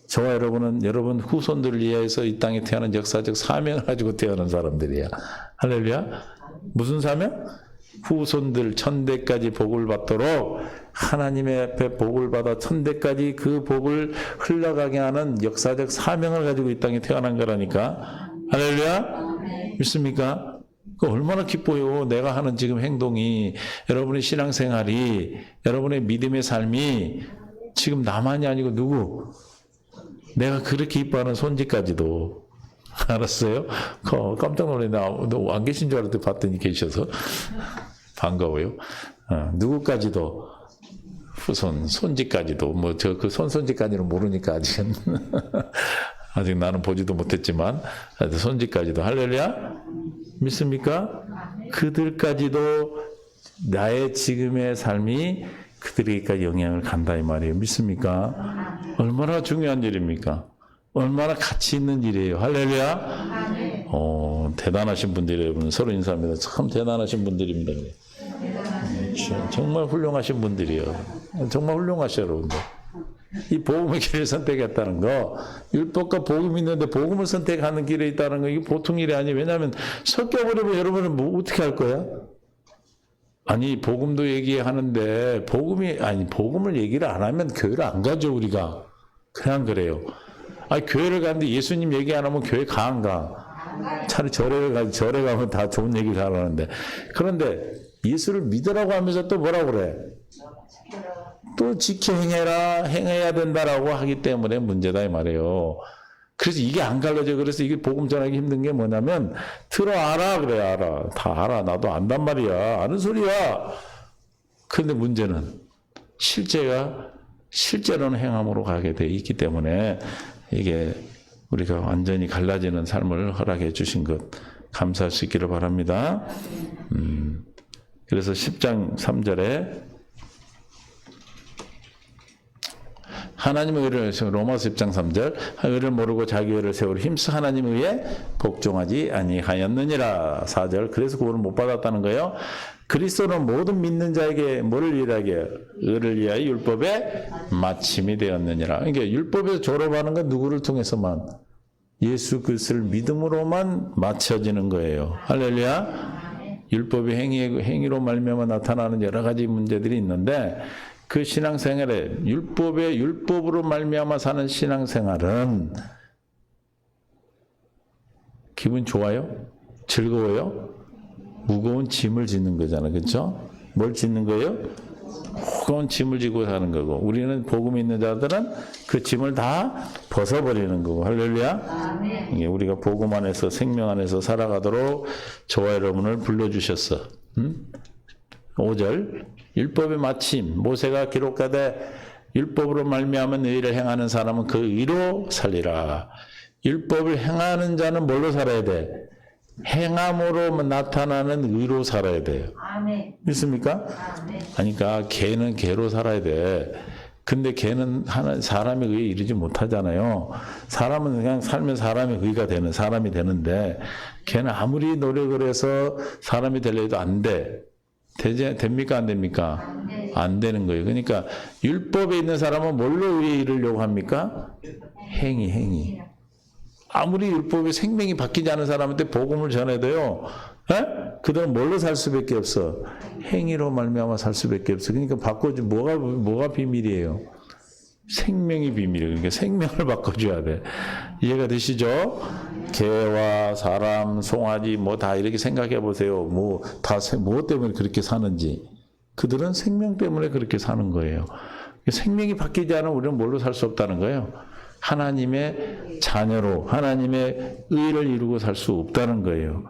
저와 여러분은 여러분 후손들을 위해서 이 땅에 태어난 역사적 사명을 가지고 태어난 사람들이야. 할렐루야. 무슨 사명? 후손들 천대까지 복을 받도록 하나님의 앞에 복을 받아 천대까지 그 복을 흘러가게 하는 역사적 사명을 가지고 이 땅에 태어난 거라니까. 할렐루야. 믿습니까? 그 얼마나 기뻐요. 내가 하는 지금 행동이, 여러분의 신앙생활이, 여러분의 믿음의 삶이 지금 나만이 아니고 누구? 내가 그렇게 기뻐하는 손지까지도. 알았어요? 깜짝 놀랐네. 너 안 계신 줄 알았더니 봤더니 계셔서 반가워요. 누구까지도 후손, 손지까지도 뭐 저 그 손지까지는 모르니까 아직은 아직 나는 보지도 못했지만 손지까지도. 할렐루야. 믿습니까? 그들까지도 나의 지금의 삶이 그들에게까지 영향을 간다 이 말이에요. 믿습니까? 얼마나 중요한 일입니까? 얼마나 가치 있는 일이에요. 할렐루야. 대단하신 분들이에요. 여러분 서로 인사합니다. 참 대단하신 분들입니다. 정말 훌륭하신 분들이에요. 정말 훌륭하셔요, 여러분들. 이 복음의 길을 선택했다는 거, 율법과 복음이 있는데 복음을 선택하는 길에 있다는 거, 이게 보통 일이 아니에요. 왜냐하면 섞여버리면 여러분은 뭐 어떻게 할 거야? 아니 복음도 얘기하는데 복음을 얘기를 안 하면 교회를 안 가죠. 우리가 그냥 그래요. 아니 교회를 가는데 예수님 얘기 안 하면 교회 가 안 가? 차라리 절에 가면 다 좋은 얘기를 하라는데. 그런데 예수를 믿으라고 하면서 또 뭐라고 그래? 또 지켜 행해야 된다라고 하기 때문에 문제다 이 말이에요. 그래서 이게 안 갈라져. 그래서 이게 복음 전하기 힘든 게 뭐냐면 알아 그래. 알아. 다 알아. 나도 안단 말이야. 아는 소리야. 그런데 문제는 실제로는 행함으로 가게 돼 있기 때문에 이게 우리가 완전히 갈라지는 삶을 허락해 주신 것 감사할 수 있기를 바랍니다. 그래서 10장 3절에 하나님의 의를, 로마서 10장 3절, 의를 모르고 자기 의를 세우려 힘써 하나님의 의에 복종하지 아니하였느니라. 4절, 그래서 구원을 못 받았다는 거예요. 그리스도는 모든 믿는 자에게 뭐를 위하여? 의를 위하여 율법의 마침이 되었느니라. 그러니까 율법에서 졸업하는 건 누구를 통해서만? 예수 그리스도를 믿음으로만 맞춰지는 거예요. 할렐루야. 율법이 행위로 말미암아 나타나는 여러 가지 문제들이 있는데 그 신앙생활에 율법으로 말미암아 사는 신앙생활은 기분 좋아요? 즐거워요? 무거운 짐을 짓는 거잖아요. 그렇죠? 뭘 짓는 거예요? 무거운 짐을 지고 사는 거고, 우리는 복음 있는 자들은 그 짐을 다 벗어버리는 거고. 할렐루야. 이게 우리가 복음 안에서 생명 안에서 살아가도록 저와 여러분을 불러주셨어. 5절, 율법의 마침 모세가 기록하되 율법으로 말미암은 의를 행하는 사람은 그 의로 살리라. 율법을 행하는 자는 뭘로 살아야 돼? 행함으로 나타나는 의로 살아야 돼요. 아멘. 믿습니까? 아멘. 그러니까 개는 개로 살아야 돼. 근데 개는 사람의 의에 이르지 못하잖아요. 사람은 그냥 살면 사람의 의가 되는 사람이 되는데 개는 아무리 노력을 해서 사람이 되려 해도 안 돼. 됩니까? 안 됩니까? 안 되는 거예요. 그러니까 율법에 있는 사람은 뭘로 의에 이르려고 합니까? 행위. 아무리 율법의 생명이 바뀌지 않은 사람한테 복음을 전해도요, 그들은 뭘로 살 수밖에 없어? 행위로 말미암아 살 수밖에 없어. 그러니까 바꿔주 뭐가 비밀이에요? 생명이 비밀이에요. 그러니까 생명을 바꿔줘야 돼. 이해가 되시죠? 개와 사람, 송아지 뭐 다 이렇게 생각해 보세요. 뭐 때문에 그렇게 사는지. 그들은 생명 때문에 그렇게 사는 거예요. 생명이 바뀌지 않으면 우리는 뭘로 살 수 없다는 거예요. 하나님의 자녀로 하나님의 의를 이루고 살 수 없다는 거예요.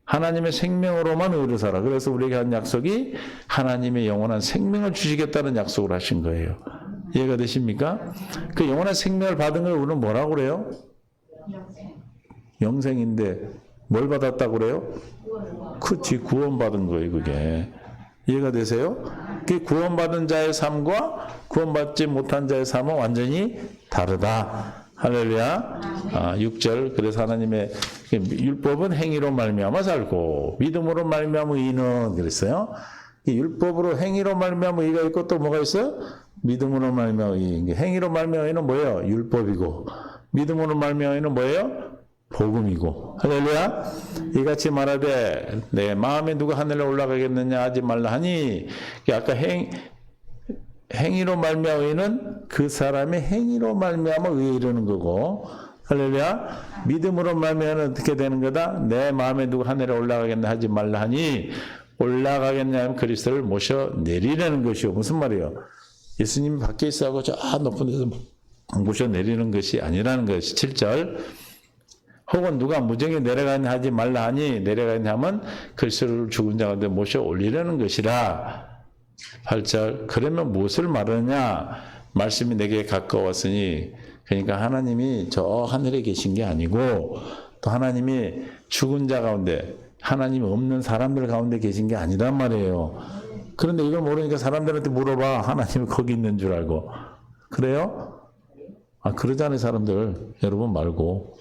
하나님의 생명으로만 의를 살아. 그래서 우리에게 한 약속이 하나님의 영원한 생명을 주시겠다는 약속을 하신 거예요. 이해가 되십니까? 그 영원한 생명을 받은 걸 우리는 뭐라고 그래요? 영생인데 뭘 받았다고 그래요? 그치, 구원받은 거예요, 그게. 이해가 되세요? 그 구원받은 자의 삶과 구원받지 못한 자의 삶은 완전히 다르다. 할렐루야. 6절. 그래서 하나님의 율법은 행위로 말미암아 살고 믿음으로 말미암아 의는 그랬어요. 이 율법으로 행위로 말미암아 의가 있고 또 뭐가 있어요? 믿음으로 말미암아 의. 행위로 말미암아 의는 뭐예요? 율법이고 믿음으로 말미암아 의는 뭐예요? 복음이고. 할렐루야. 이같이 말하되 내 마음에 누가 하늘에 올라가겠느냐 하지 말라 하니 아까 행위로 말미암아 의는 그 사람의 행위로 말미암아 의에 이르는 거고 할렐루야. 믿음으로 말미암아 어떻게 되는 거다? 내 마음에 누가 하늘에 올라가겠나 하지 말라 하니 올라가겠냐 하면 그리스도를 모셔 내리라는 것이요. 무슨 말이에요? 예수님이 밖에 있어하고 저 높은 데서 모셔 내리는 것이 아니라는 것이 7절. 혹은 누가 무정에 내려가냐 하지 말라 하니 내려가냐 하면 그리스도를 죽은 자 가운데 모셔 올리려는 것이라. 8절. 그러면 무엇을 말하느냐? 말씀이 내게 가까웠으니 그러니까 하나님이 저 하늘에 계신 게 아니고 또 하나님이 죽은 자 가운데 하나님이 없는 사람들 가운데 계신 게 아니란 말이에요. 그런데 이걸 모르니까 사람들한테 물어봐. 하나님이 거기 있는 줄 알고. 그래요? 그러잖아요, 사람들. 여러분 말고.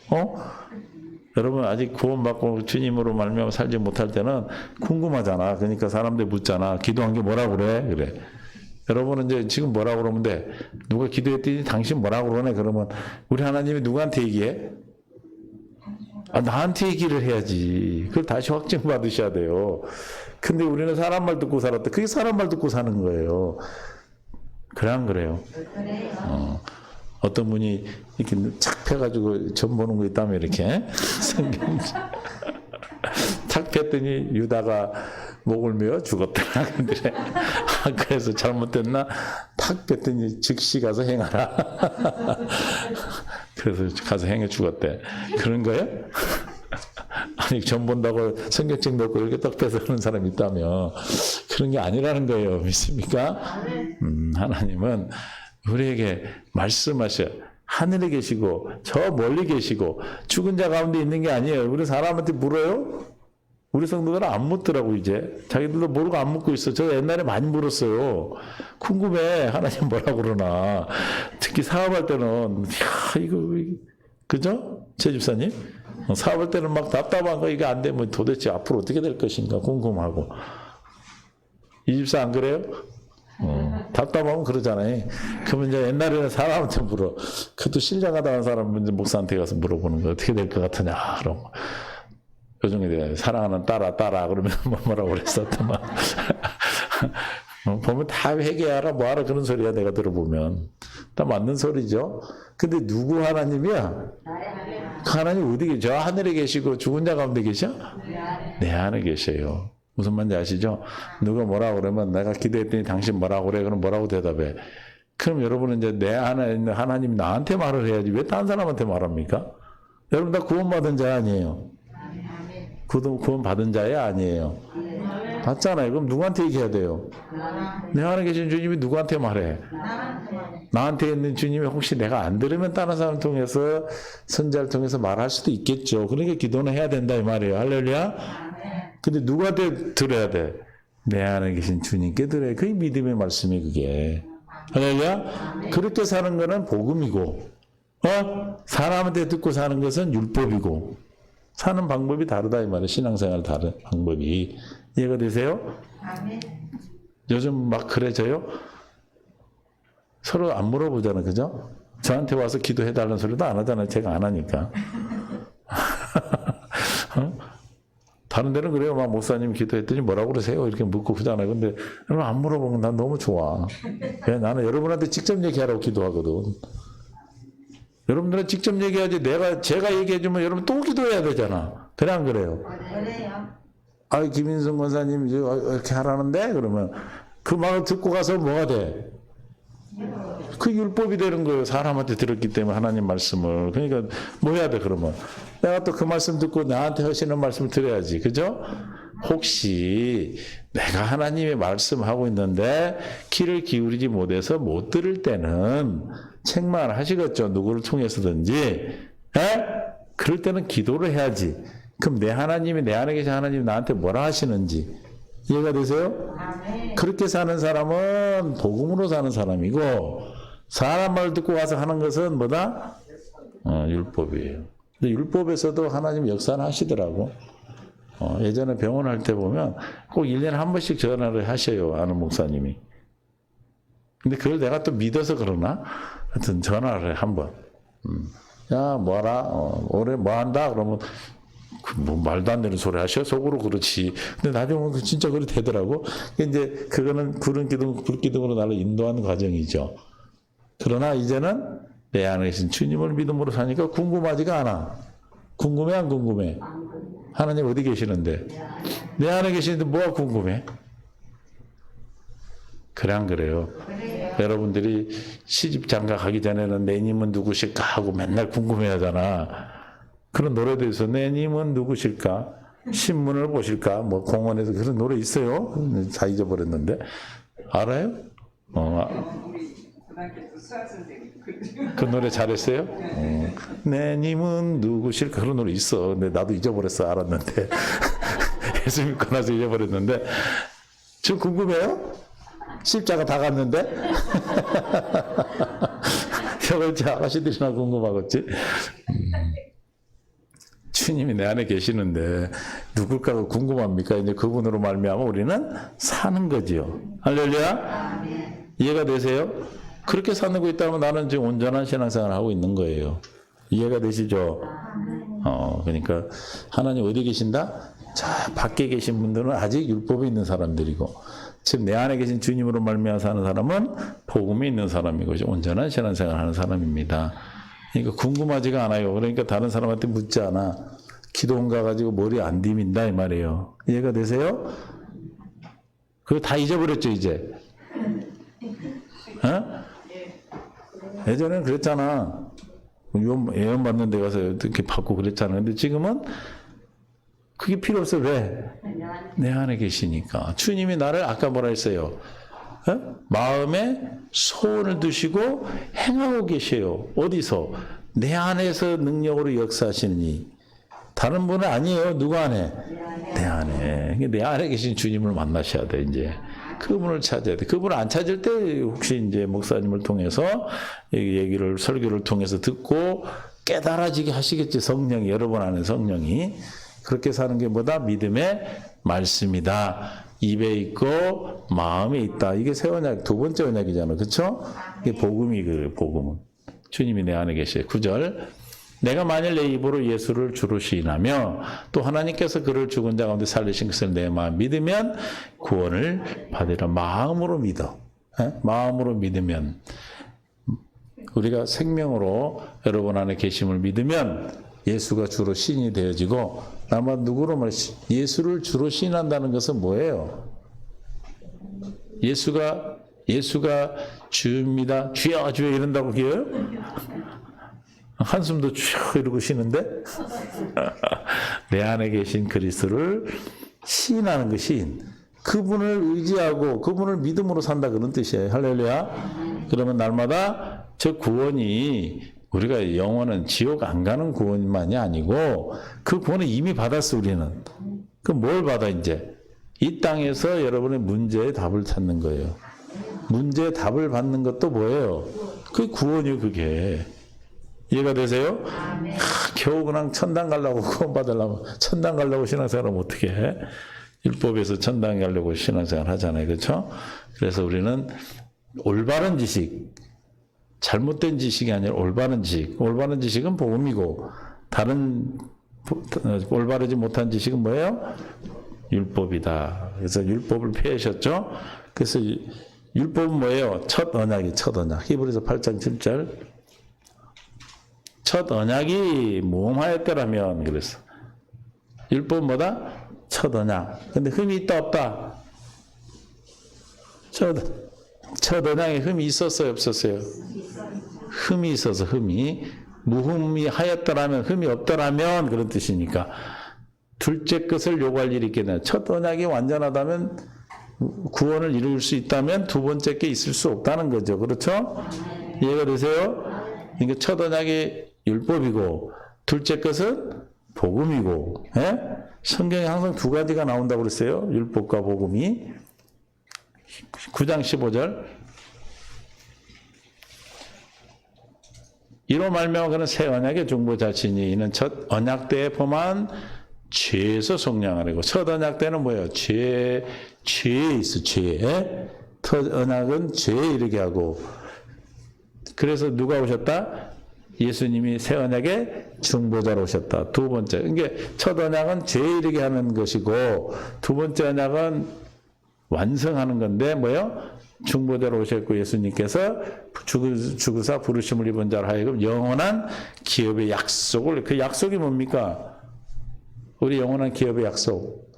여러분 아직 구원받고 주님으로 말미암아 살지 못할 때는 궁금하잖아. 그러니까 사람들 묻잖아. 기도한 게 뭐라고 그래? 그래. 여러분은 이제 지금 뭐라고 그러면 돼? 누가 기도했더니 당신 뭐라고 그러네? 그러면 우리 하나님이 누구한테 얘기해? 나한테 얘기를 해야지. 그걸 다시 확증받으셔야 돼요. 근데 우리는 사람 말 듣고 살았다. 그게 사람 말 듣고 사는 거예요. 그래 안 그래요? 어떤 분이 이렇게 착 펴가지고 점 보는 거 있다면 이렇게 탁 폈더니 유다가 목을 메어 죽었다. 그래서 잘못됐나? 탁 폈더니 즉시 가서 행하라. 그래서 가서 행해 죽었대. 그런 거예요? 아니 점 본다고 성경책 넣고 이렇게 떡 펴서 하는 사람이 있다면 그런 게 아니라는 거예요. 믿습니까? 하나님은 우리에게 말씀하셔. 하늘에 계시고 저 멀리 계시고 죽은 자 가운데 있는 게 아니에요. 우리 사람한테 물어요? 우리 성도들은 안 묻더라고 이제. 자기들도 모르고 안 묻고 있어. 저 옛날에 많이 물었어요. 궁금해. 하나님 뭐라고 그러나. 특히 사업할 때는 이거 그죠? 최 집사님? 사업할 때는 막 답답한 거 이게 안 되면 도대체 앞으로 어떻게 될 것인가 궁금하고. 이 집사 안 그래요? 답답하면 그러잖아요. 그러면 이제 옛날에는 사람한테 물어. 그것도 신령하다는 사람은 이제 목사한테 가서 물어보는 거 어떻게 될 것 같으냐. 그런 거. 요즘에 사랑하는 따라 그러면 뭐라고 그랬었더만. 보면 다 회개하라 뭐하라 그런 소리야. 내가 들어보면 다 맞는 소리죠. 근데 누구 하나님이야? 그 하나님 어디 계셔? 하늘에 계시고 죽은 자 가운데 계셔? 내 안에 계셔요. 무슨 말인지 아시죠? 누가 뭐라고 그러면 내가 기도했더니 당신 뭐라고 그래? 그럼 뭐라고 대답해? 그럼 여러분은 이제 내 안에 있는 하나님 나한테 말을 해야지 왜 다른 사람한테 말합니까? 여러분 다 구원받은 자 아니에요? 구원 받은 자야 아니에요? 받잖아요. 그럼 누구한테 얘기해야 돼요? 내 안에 계신 주님이 누구한테 말해? 나한테 있는 주님이 혹시 내가 안 들으면 다른 사람 통해서 선자를 통해서 말할 수도 있겠죠. 그러니까 기도는 해야 된다 이 말이에요. 할렐루야. 근데 누구한테 들어야 돼? 내 안에 계신 주님께 들어야. 그게 믿음의 말씀이 그게. 할렐루야. 그렇게 사는 거는 복음이고 사람한테 듣고 사는 것은 율법이고 사는 방법이 다르다 이 말이에요. 신앙생활 다른 방법이. 이해가 되세요? 요즘 막 그래져요? 서로 안 물어보잖아요. 그죠? 저한테 와서 기도해달라는 소리도 안 하잖아요. 제가 안 하니까. 다른 데는 그래요. 막 목사님 기도했더니 뭐라고 그러세요? 이렇게 묻고 그러잖아요. 근데 여러분 안 물어보면 난 너무 좋아. 왜? 나는 여러분한테 직접 얘기하라고 기도하거든. 여러분들은 직접 얘기하지 제가 얘기해주면 여러분 또 기도해야 되잖아. 그래 안 그래요? 김인성 권사님 이렇게 하라는데 그러면 그 말을 듣고 가서 뭐가 돼? 그 율법이 되는 거예요. 사람한테 들었기 때문에 하나님 말씀을. 그러니까 뭐 해야 돼 그러면? 내가 또 그 말씀 듣고 나한테 하시는 말씀을 들어야지. 그죠? 혹시 내가 하나님의 말씀하고 있는데 귀를 기울이지 못해서 못 들을 때는 책만 하시겠죠. 누구를 통해서든지. 에? 그럴 때는 기도를 해야지. 그럼 내 하나님이 내 안에 계신 하나님이 나한테 뭐라 하시는지 이해가 되세요? 그렇게 사는 사람은 복음으로 사는 사람이고 사람 말 듣고 가서 하는 것은 뭐다? 율법이에요. 근데 율법에서도 하나님 역사는 하시더라고. 예전에 병원 할 때 보면 꼭 1년에 한 번씩 전화를 하셔요. 아는 목사님이. 근데 그걸 내가 또 믿어서 그러나? 하여튼 전화를 해, 한 번. 야, 뭐하라? 올해 뭐 한다? 그러면, 뭐 말도 안 되는 소리 하셔? 속으로 그렇지. 근데 나중에 보면 진짜 그렇게 되더라고. 이제 그거는 불기둥으로 나를 인도하는 과정이죠. 그러나 이제는 내 안에 계신 주님을 믿음으로 사니까 궁금하지가 않아. 궁금해, 안 궁금해? 하나님 어디 계시는데? 내 안에 계시는데 뭐가 궁금해? 그래, 안 그래요? 여러분들이 시집 장가 가기 전에는 내 님은 누구실까 하고 맨날 궁금해 하잖아. 그런 노래도 있어. 내 님은 누구실까? 신문을 보실까? 뭐 공원에서 그런 노래 있어요. 다 잊어버렸는데. 알아요? 우리 고등학교 때 수학 선생님 그 노래 잘했어요? 내 님은 누구실까? 그런 노래 있어. 근데 나도 잊어버렸어. 알았는데. 예수 믿고 나서 잊어버렸는데. 지금 궁금해요? 십자가 다 갔는데? 저걸 아가씨들이나 궁금하겠지? 주님이 내 안에 계시는데 누굴까가 궁금합니까? 이제 그분으로 말미암아 우리는 사는 거지요. 할렐루야? 이해가 되세요? 그렇게 사는 거 있다면 나는 지금 온전한 신앙생활을 하고 있는 거예요. 이해가 되시죠? 그러니까 하나님 어디 계신다? 자, 밖에 계신 분들은 아직 율법에 있는 사람들이고 지금 내 안에 계신 주님으로 말미암아 사는 사람은 복음에 있는 사람이고 온전한 신앙생활을 하는 사람입니다. 그러니까 궁금하지가 않아요. 그러니까 다른 사람한테 묻지 않아. 기도원 가가지고 머리 안 디민다 이 말이에요. 이해가 되세요? 그거 다 잊어버렸죠 이제? 예전에는 그랬잖아. 예언 받는 데 가서 이렇게 받고 그랬잖아. 근데 지금은 그게 필요 없어. 왜? 내 안에 계시니까. 주님이 나를 아까 뭐라 했어요? 마음에 소원을 두시고 행하고 계셔요. 어디서? 내 안에서 능력으로 역사하시니. 다른 분은 아니에요. 누구 안에? 내 안에. 내 안에 계신 주님을 만나셔야 돼, 이제. 그분을 찾아야 돼. 그분을 안 찾을 때 혹시 이제 목사님을 통해서 얘기를, 설교를 통해서 듣고 깨달아지게 하시겠지. 성령이, 여러분 안에 성령이. 그렇게 사는 게 뭐다? 믿음의 말씀이다. 입에 있고 마음에 있다. 이게 새 언약, 두 번째 언약이잖아. 그렇죠? 이게 복음이 그 복음은. 주님이 내 안에 계셔요. 9절. 내가 만일 내 입으로 예수를 주로 시인하며 또 하나님께서 그를 죽은 자 가운데 살리신 것을 내 마음 믿으면 구원을 받으리라. 마음으로 믿어. 마음으로 믿으면 우리가 생명으로 여러분 안에 계심을 믿으면 예수가 주로 시인이 되어지고 아마 누구로 말했지? 예수를 주로 시인한다는 것은 뭐예요? 예수가 주입니다. 주여 주여 이런다고 해요? 한숨도 주여 이러고 쉬는데 내 안에 계신 그리스도를 시인하는 거 시인. 그분을 의지하고 그분을 믿음으로 산다 그런 뜻이에요. 할렐루야. 그러면 날마다 저 구원이 우리가 영원은 지옥 안 가는 구원만이 아니고 그 구원을 이미 받았어 우리는. 그럼 뭘 받아 이제? 이 땅에서 여러분의 문제의 답을 찾는 거예요. 문제의 답을 받는 것도 뭐예요? 그게 구원이에요 그게. 이해가 되세요? 겨우 그냥 천당 가려고 구원 받으려면 천당 가려고 신앙생활하면 어떻게 해? 율법에서 천당 가려고 신앙생활 하잖아요. 그렇죠? 그래서 우리는 올바른 지식, 잘못된 지식이 아니라 올바른 지식. 올바른 지식은 복음이고 다른 올바르지 못한 지식은 뭐예요? 율법이다. 그래서 율법을 폐하셨죠? 그래서 율법은 뭐예요? 첫 언약이 첫 언약. 히브리서 8장 7절. 첫 언약이 모험하였더라면 그랬어. 율법은 뭐다? 첫 언약. 근데 흠이 있다 없다? 첫 언약에 흠이 있었어요 없었어요? 흠이 있어서 흠이. 무흠이 하였더라면 흠이 없더라면 그런 뜻이니까 둘째 것을 요구할 일이 있겠네. 첫 언약이 완전하다면 구원을 이룰 수 있다면 두 번째 게 있을 수 없다는 거죠. 그렇죠? 이해가 되세요? 그러니까 첫 언약이 율법이고 둘째 것은 복음이고 성경에 항상 두 가지가 나온다고 그랬어요. 율법과 복음이. 9장 15절 이로 말미암아 그는 새 언약의 중보 자신이 이는 첫 언약 때에 범한 죄에서 속량하려고. 첫 언약 때는 뭐예요? 죄에 있어. 죄에. 첫 언약은 죄에 이르게 하고. 그래서 누가 오셨다? 예수님이 새 언약의 중보자로 오셨다. 두 번째. 그러니까 첫 언약은 죄에 이르게 하는 것이고 두 번째 언약은 완성하는 건데 뭐예요? 중보자로 오셨고 예수님께서 죽으사 부르심을 입은 자로 하여금 영원한 기업의 약속을, 그 약속이 뭡니까? 우리 영원한 기업의 약속.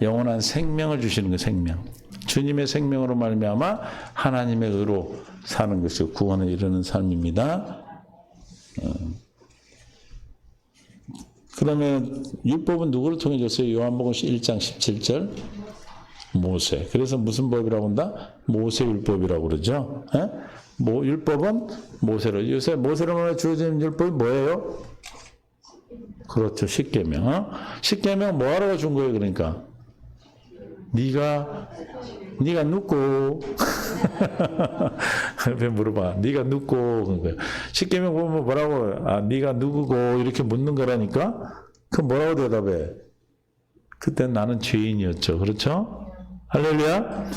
영원한 생명을 주시는 거, 생명. 주님의 생명으로 말미암아 하나님의 의로 사는 것이 구원에 이르는 삶입니다. 그러면 율법은 누구를 통해 줬어요? 요한복음 1장 17절 모세. 그래서 무슨 법이라고 한다? 모세율법이라고 그러죠. 율법은 모세로. 요새 모세로 주어진 율법이 뭐예요? 그렇죠. 십계명. 십계명 뭐하러 준 거예요? 그러니까 네가 눕고 옆에 물어봐. 네가 눕고. 십계명 보면 뭐라고? 네가 누구고 이렇게 묻는 거라니까. 그럼 뭐라고 대답해? 그때 나는 죄인이었죠. 그렇죠? 할렐루야.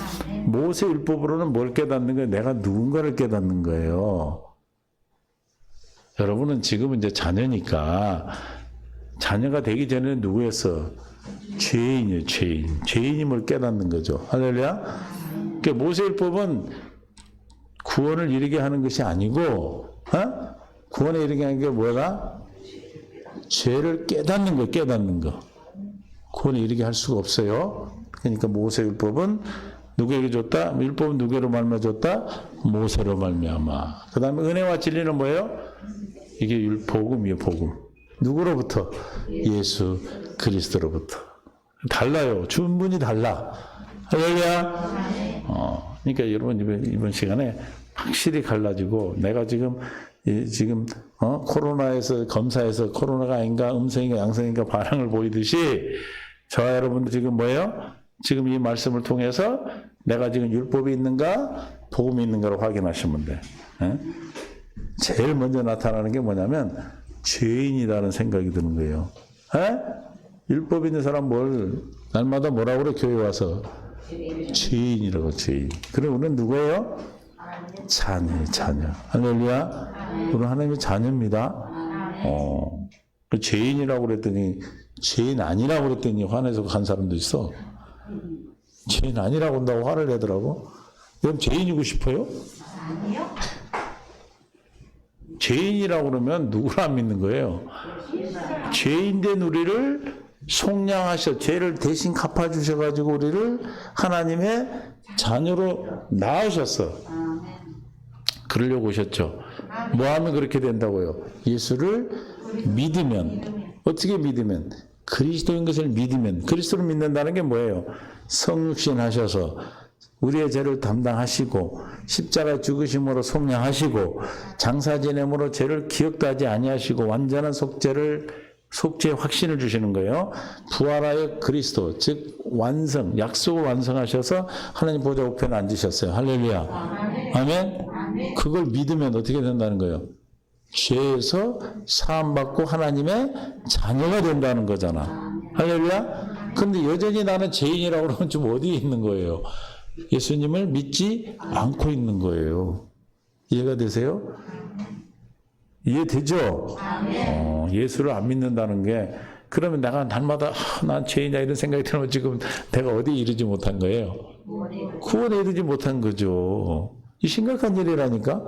모세 율법으로는 뭘 깨닫는 거예요? 내가 누군가를 깨닫는 거예요. 여러분은 지금은 이제 자녀니까 자녀가 되기 전에는 누구였어? 죄인이에요. 죄인임을 깨닫는 거죠. 할렐루야. 그러니까 모세율법은 구원을 이루게 하는 것이 아니고 구원에 이르게 하는 게 뭐가? 죄를 깨닫는 거, 깨닫는 거. 구원에 이르게 할 수가 없어요. 그러니까 모세율법은 누구에게 줬다? 율법은 누구로 말미암아 줬다? 모세로 말미암아. 그 다음에 은혜와 진리는 뭐예요? 이게 복음이에요, 복음. 누구로부터? 예수 그리스도로부터. 달라요. 충분히 달라. 할렐루야. 그러니까 여러분 이번 시간에 확실히 갈라지고 내가 지금 코로나에서 검사해서 코로나가 아닌가 음성인가 양성인가 반응을 보이듯이 저와 여러분도 지금 뭐예요? 지금 이 말씀을 통해서 내가 지금 율법이 있는가 복음이 있는가를 확인하시면 돼. 제일 먼저 나타나는 게 뭐냐면 죄인이라는 생각이 드는 거예요. 율법 있는 사람 날마다 뭐라고 그래? 교회 와서 죄인이라고. 죄인. 그럼 우리는 누구예요? 자녀. 할렐루야. 우리는 하나님의 자녀입니다. 그 죄인이라고 그랬더니 죄인 아니라고 그랬더니 화내서 간 사람도 있어. 죄인 아니라고 한다고 화를 내더라고. 그럼 죄인이고 싶어요? 아니요. 죄인이라고 그러면 누구를 안 믿는 거예요? 죄인된 우리를 속량하셔. 죄를 대신 갚아주셔가지고 우리를 하나님의 자녀로 낳으셨어. 그러려고 오셨죠. 뭐 하면 그렇게 된다고요? 예수를 믿으면. 어떻게 믿으면? 그리스도인 것을 믿으면. 그리스도를 믿는다는 게 뭐예요? 성육신 하셔서 우리의 죄를 담당하시고 십자가 죽으심으로 속량하시고 장사 지냄으로 죄를 기억도 하지 아니하시고 완전한 속죄의 확신을 주시는 거예요. 부활하여 그리스도, 즉 완성, 약속을 완성하셔서 하나님 보좌 우편에 앉으셨어요. 할렐루야. 아멘. 그걸 믿으면 어떻게 된다는 거예요? 죄에서 사함받고 하나님의 자녀가 된다는 거잖아. 할렐루야. 그런데 여전히 나는 죄인이라고 그러면 좀 어디에 있는 거예요? 예수님을 믿지 않고 있는 거예요. 이해가 되세요? 이해되죠? 예수를 안 믿는다는 게 그러면 내가 날마다 난 죄인이야 이런 생각이 들면 지금 내가 어디에 이르지 못한 거예요? 구원에 이르지 못한 거죠. 이 심각한 일이라니까.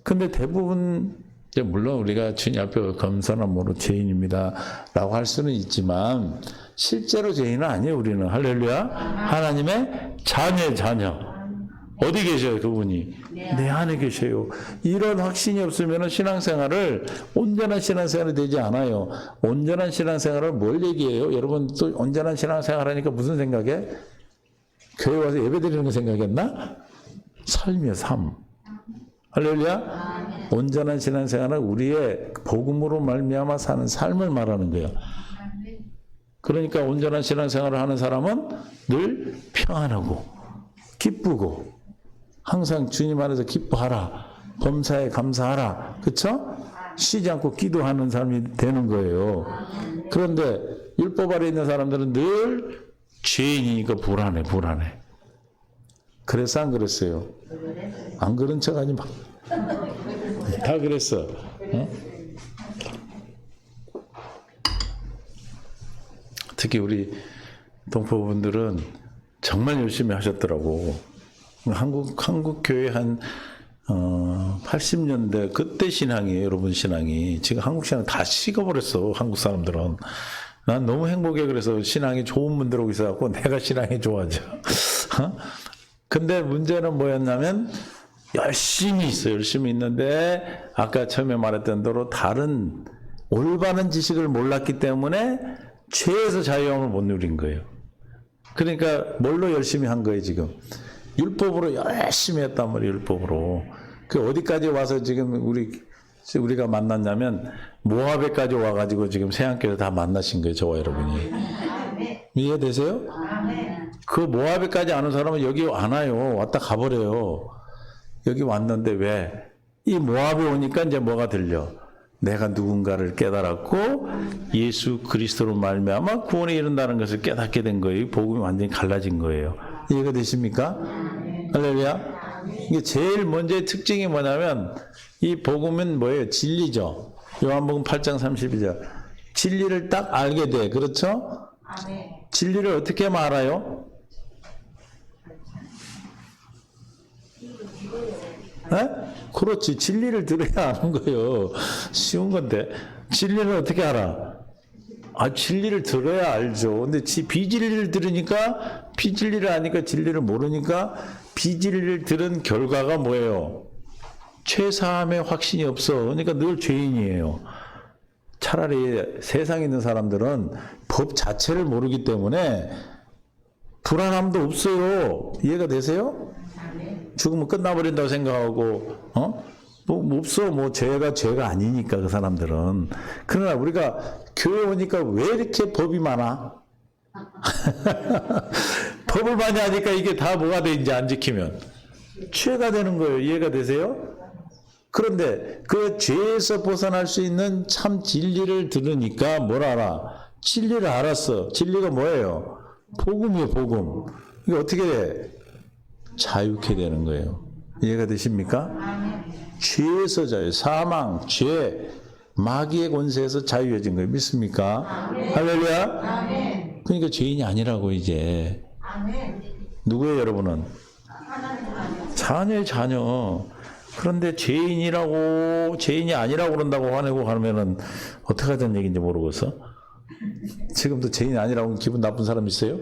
근데 대부분 물론 우리가 주님 앞에 검사함으로 죄인입니다 라고 할 수는 있지만 실제로 죄인은 아니에요. 우리는. 할렐루야. 하나님의 자녀. 어디 계셔요? 그분이? 내 안에 계셔요. 이런 확신이 없으면 신앙생활을 온전한 신앙생활이 되지 않아요. 온전한 신앙생활을 뭘 얘기해요? 여러분 또 온전한 신앙생활 하니까 무슨 생각해? 교회 와서 예배드리는 거 생각했나? 삶이에요. 삶. 할렐루야. 온전한 신앙생활은 우리의 복음으로 말미암아 사는 삶을 말하는 거예요. 그러니까 온전한 신앙생활을 하는 사람은 늘 평안하고 기쁘고 항상 주님 안에서 기뻐하라. 범사에 감사하라. 그쵸? 쉬지 않고 기도하는 사람이 되는 거예요. 그런데 율법 아래 있는 사람들은 늘 죄인이니까 불안해. 그래서 안 그랬어요? 안 그런 척 하지 마. 다 그랬어. 어? 특히 우리 동포분들은 정말 열심히 하셨더라고. 한국 교회 한 80년대 그때 신앙이에요, 여러분 신앙이. 지금 한국 신앙 다 식어버렸어, 한국 사람들은. 난 너무 행복해. 그래서 신앙이 좋은 분들 오고 있어갖고 내가 신앙이 좋아져. 근데 문제는 뭐였냐면 열심히 있어요. 열심히 있는데 아까 처음에 말했던 대로 다른 올바른 지식을 몰랐기 때문에 죄에서 자유함을 못 누린 거예요. 그러니까 뭘로 열심히 한 거예요, 지금? 율법으로 열심히 했단 말이에요, 율법으로. 그 어디까지 와서 지금 우리가 만났냐면 모압에까지 와가지고 지금 새안교회 다 만나신 거예요, 저와 여러분이. 이해되세요? 그 모압에까지 아는 사람은 여기 안 와요. 왔다 가버려요. 여기 왔는데 왜? 이 모압에 오니까 이제 뭐가 들려? 내가 누군가를 깨달았고 예수 그리스도로 말미암아 구원에 이른다는 것을 깨닫게 된 거예요. 복음이 완전히 갈라진 거예요. 이해가 되십니까? 할렐루야. 이게 제일 먼저의 특징이 뭐냐면 이 복음은 뭐예요? 진리죠. 요한복음 8장 32절. 진리를 딱 알게 돼. 그렇죠? 진리를 어떻게 하면 알아요? 네? 그렇지. 진리를 들어야 아는 거예요. 쉬운 건데. 진리를 어떻게 알아? 진리를 들어야 알죠. 근데 비진리를 들으니까, 비진리를 아니까 진리를 모르니까, 비진리를 들은 결과가 뭐예요? 죄사함의 확신이 없어. 그러니까 늘 죄인이에요. 차라리 세상에 있는 사람들은 법 자체를 모르기 때문에 불안함도 없어요. 이해가 되세요? 죽으면 끝나버린다고 생각하고, 뭐 없어. 뭐 죄가 아니니까 그 사람들은. 그러나 우리가 교회 오니까 왜 이렇게 법이 많아? 법을 많이 하니까 이게 다 뭐가 돼, 이제 안 지키면? 죄가 되는 거예요. 이해가 되세요? 그런데 그 죄에서 벗어날 수 있는 참 진리를 들으니까 뭘 알아? 진리를 알았어. 진리가 뭐예요? 복음이에요, 복음. 이게 어떻게 돼? 자유케 되는 거예요. 이해가 되십니까? 죄에서 자유, 사망, 죄, 마귀의 권세에서 자유해진 거예요. 믿습니까? 할렐루야? 그러니까 죄인이 아니라고 이제. 누구예요, 여러분은? 자녀의 자녀. 그런데 죄인이 아니라고 그런다고 화내고 하면은 어떻게 하자는 얘기인지 모르겠어? 지금도 죄인이 아니라고 기분 나쁜 사람 있어요?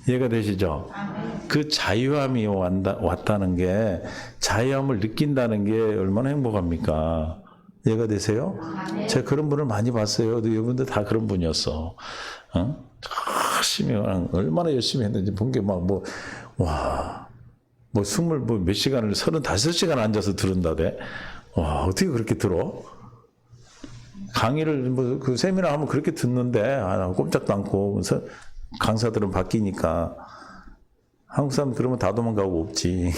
이해가 되시죠? 그 자유함이 왔다는 게, 자유함을 느낀다는 게 얼마나 행복합니까? 이해가 되세요? 제가 그런 분을 많이 봤어요. 여러분들 다 그런 분이었어. 열심히, 얼마나 열심히 했는지 본 게 몇 시간을, 35시간 앉아서 들은다대. 와, 어떻게 그렇게 들어? 강의를, 그 세미나 하면 그렇게 듣는데, 꼼짝도 않고, 강사들은 바뀌니까. 한국 사람 그러면 다 도망가고 없지.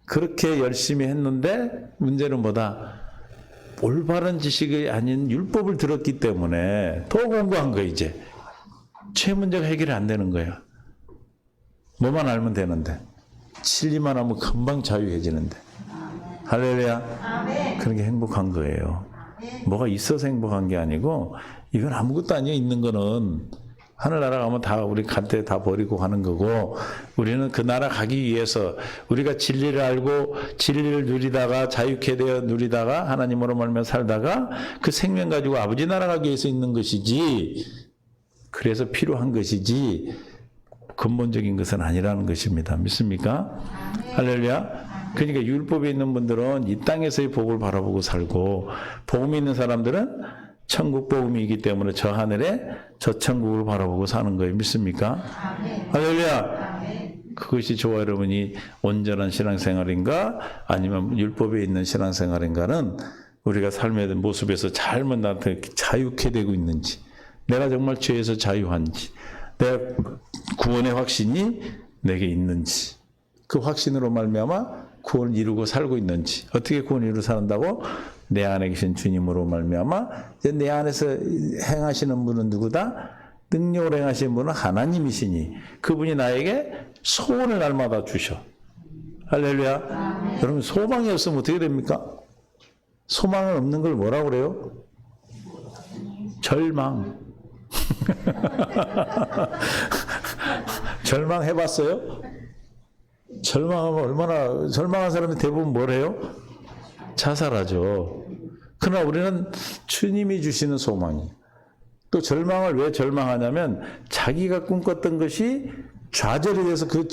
그렇게 열심히 했는데, 문제는 뭐다? 올바른 지식이 아닌 율법을 들었기 때문에 더 공부한 거야, 이제. 죄 문제가 해결이 안 되는 거야. 뭐만 알면 되는데. 진리만 하면 금방 자유해지는데. 할렐루야. 그런 게 행복한 거예요. 뭐가 있어서 행복한 게 아니고, 이건 아무것도 아니에요. 있는 거는. 하늘나라 가면 다 우리 갈 때 다 버리고 가는 거고, 우리는 그 나라 가기 위해서 우리가 진리를 알고 진리를 누리다가 자유케 되어 누리다가 하나님으로 말며 살다가 그 생명 가지고 아버지 나라 가기 위해서 있는 것이지, 그래서 필요한 것이지 근본적인 것은 아니라는 것입니다. 믿습니까? 할렐루야. 그러니까 율법에 있는 분들은 이 땅에서의 복을 바라보고 살고, 복음이 있는 사람들은 천국 복음이기 때문에 저 하늘에 저 천국을 바라보고 사는 거예요. 믿습니까? 할렐루야. 그것이 저와 여러분이 온전한 신앙생활인가 아니면 율법에 있는 신앙생활인가는 우리가 삶의 모습에서 잘만 나한테 자유케 되고 있는지, 내가 정말 죄에서 자유한지, 내가 구원의 확신이 내게 있는지, 그 확신으로 말미암아 구원을 이루고 살고 있는지. 어떻게 구원을 이루고 산다고? 내 안에 계신 주님으로 말미암아. 이제 내 안에서 행하시는 분은 누구다? 능력으로 행하시는 분은 하나님이시니 그분이 나에게 소원을 날마다 주셔. 할렐루야. 여러분, 소망이 없으면 어떻게 됩니까? 소망은 없는 걸 뭐라고 그래요? 절망. 절망해봤어요? 절망하면 얼마나, 절망한 사람이 대부분 뭘 해요? 자살하죠. 그러나 우리는 주님이 주시는 소망이. 또 절망을 왜 절망하냐면 자기가 꿈꿨던 것이 좌절이 돼서 그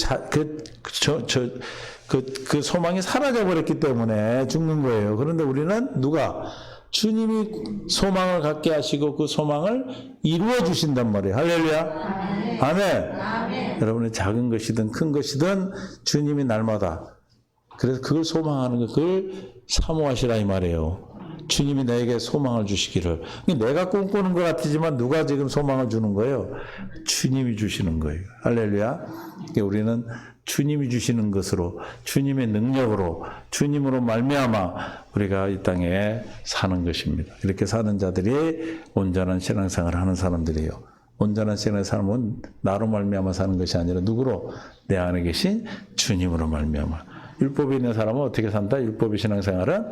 소망이 사라져버렸기 때문에 죽는 거예요. 그런데 우리는 누가? 주님이 소망을 갖게 하시고 그 소망을 이루어 주신단 말이에요. 할렐루야. 아멘. 여러분의 작은 것이든 큰 것이든 주님이 날마다, 그래서 그걸 소망하는 거, 그걸 사모하시라 이 말이에요. 주님이 나에게 소망을 주시기를. 내가 꿈꾸는 것 같지만 누가 지금 소망을 주는 거예요? 주님이 주시는 거예요. 할렐루야. 우리는 주님이 주시는 것으로, 주님의 능력으로, 주님으로 말미암아 우리가 이 땅에 사는 것입니다. 이렇게 사는 자들이 온전한 신앙생활을 하는 사람들이에요. 온전한 신앙생활은 나로 말미암아 사는 것이 아니라 누구로? 내 안에 계신 주님으로 말미암아. 율법이 있는 사람은 어떻게 산다? 율법의 신앙생활은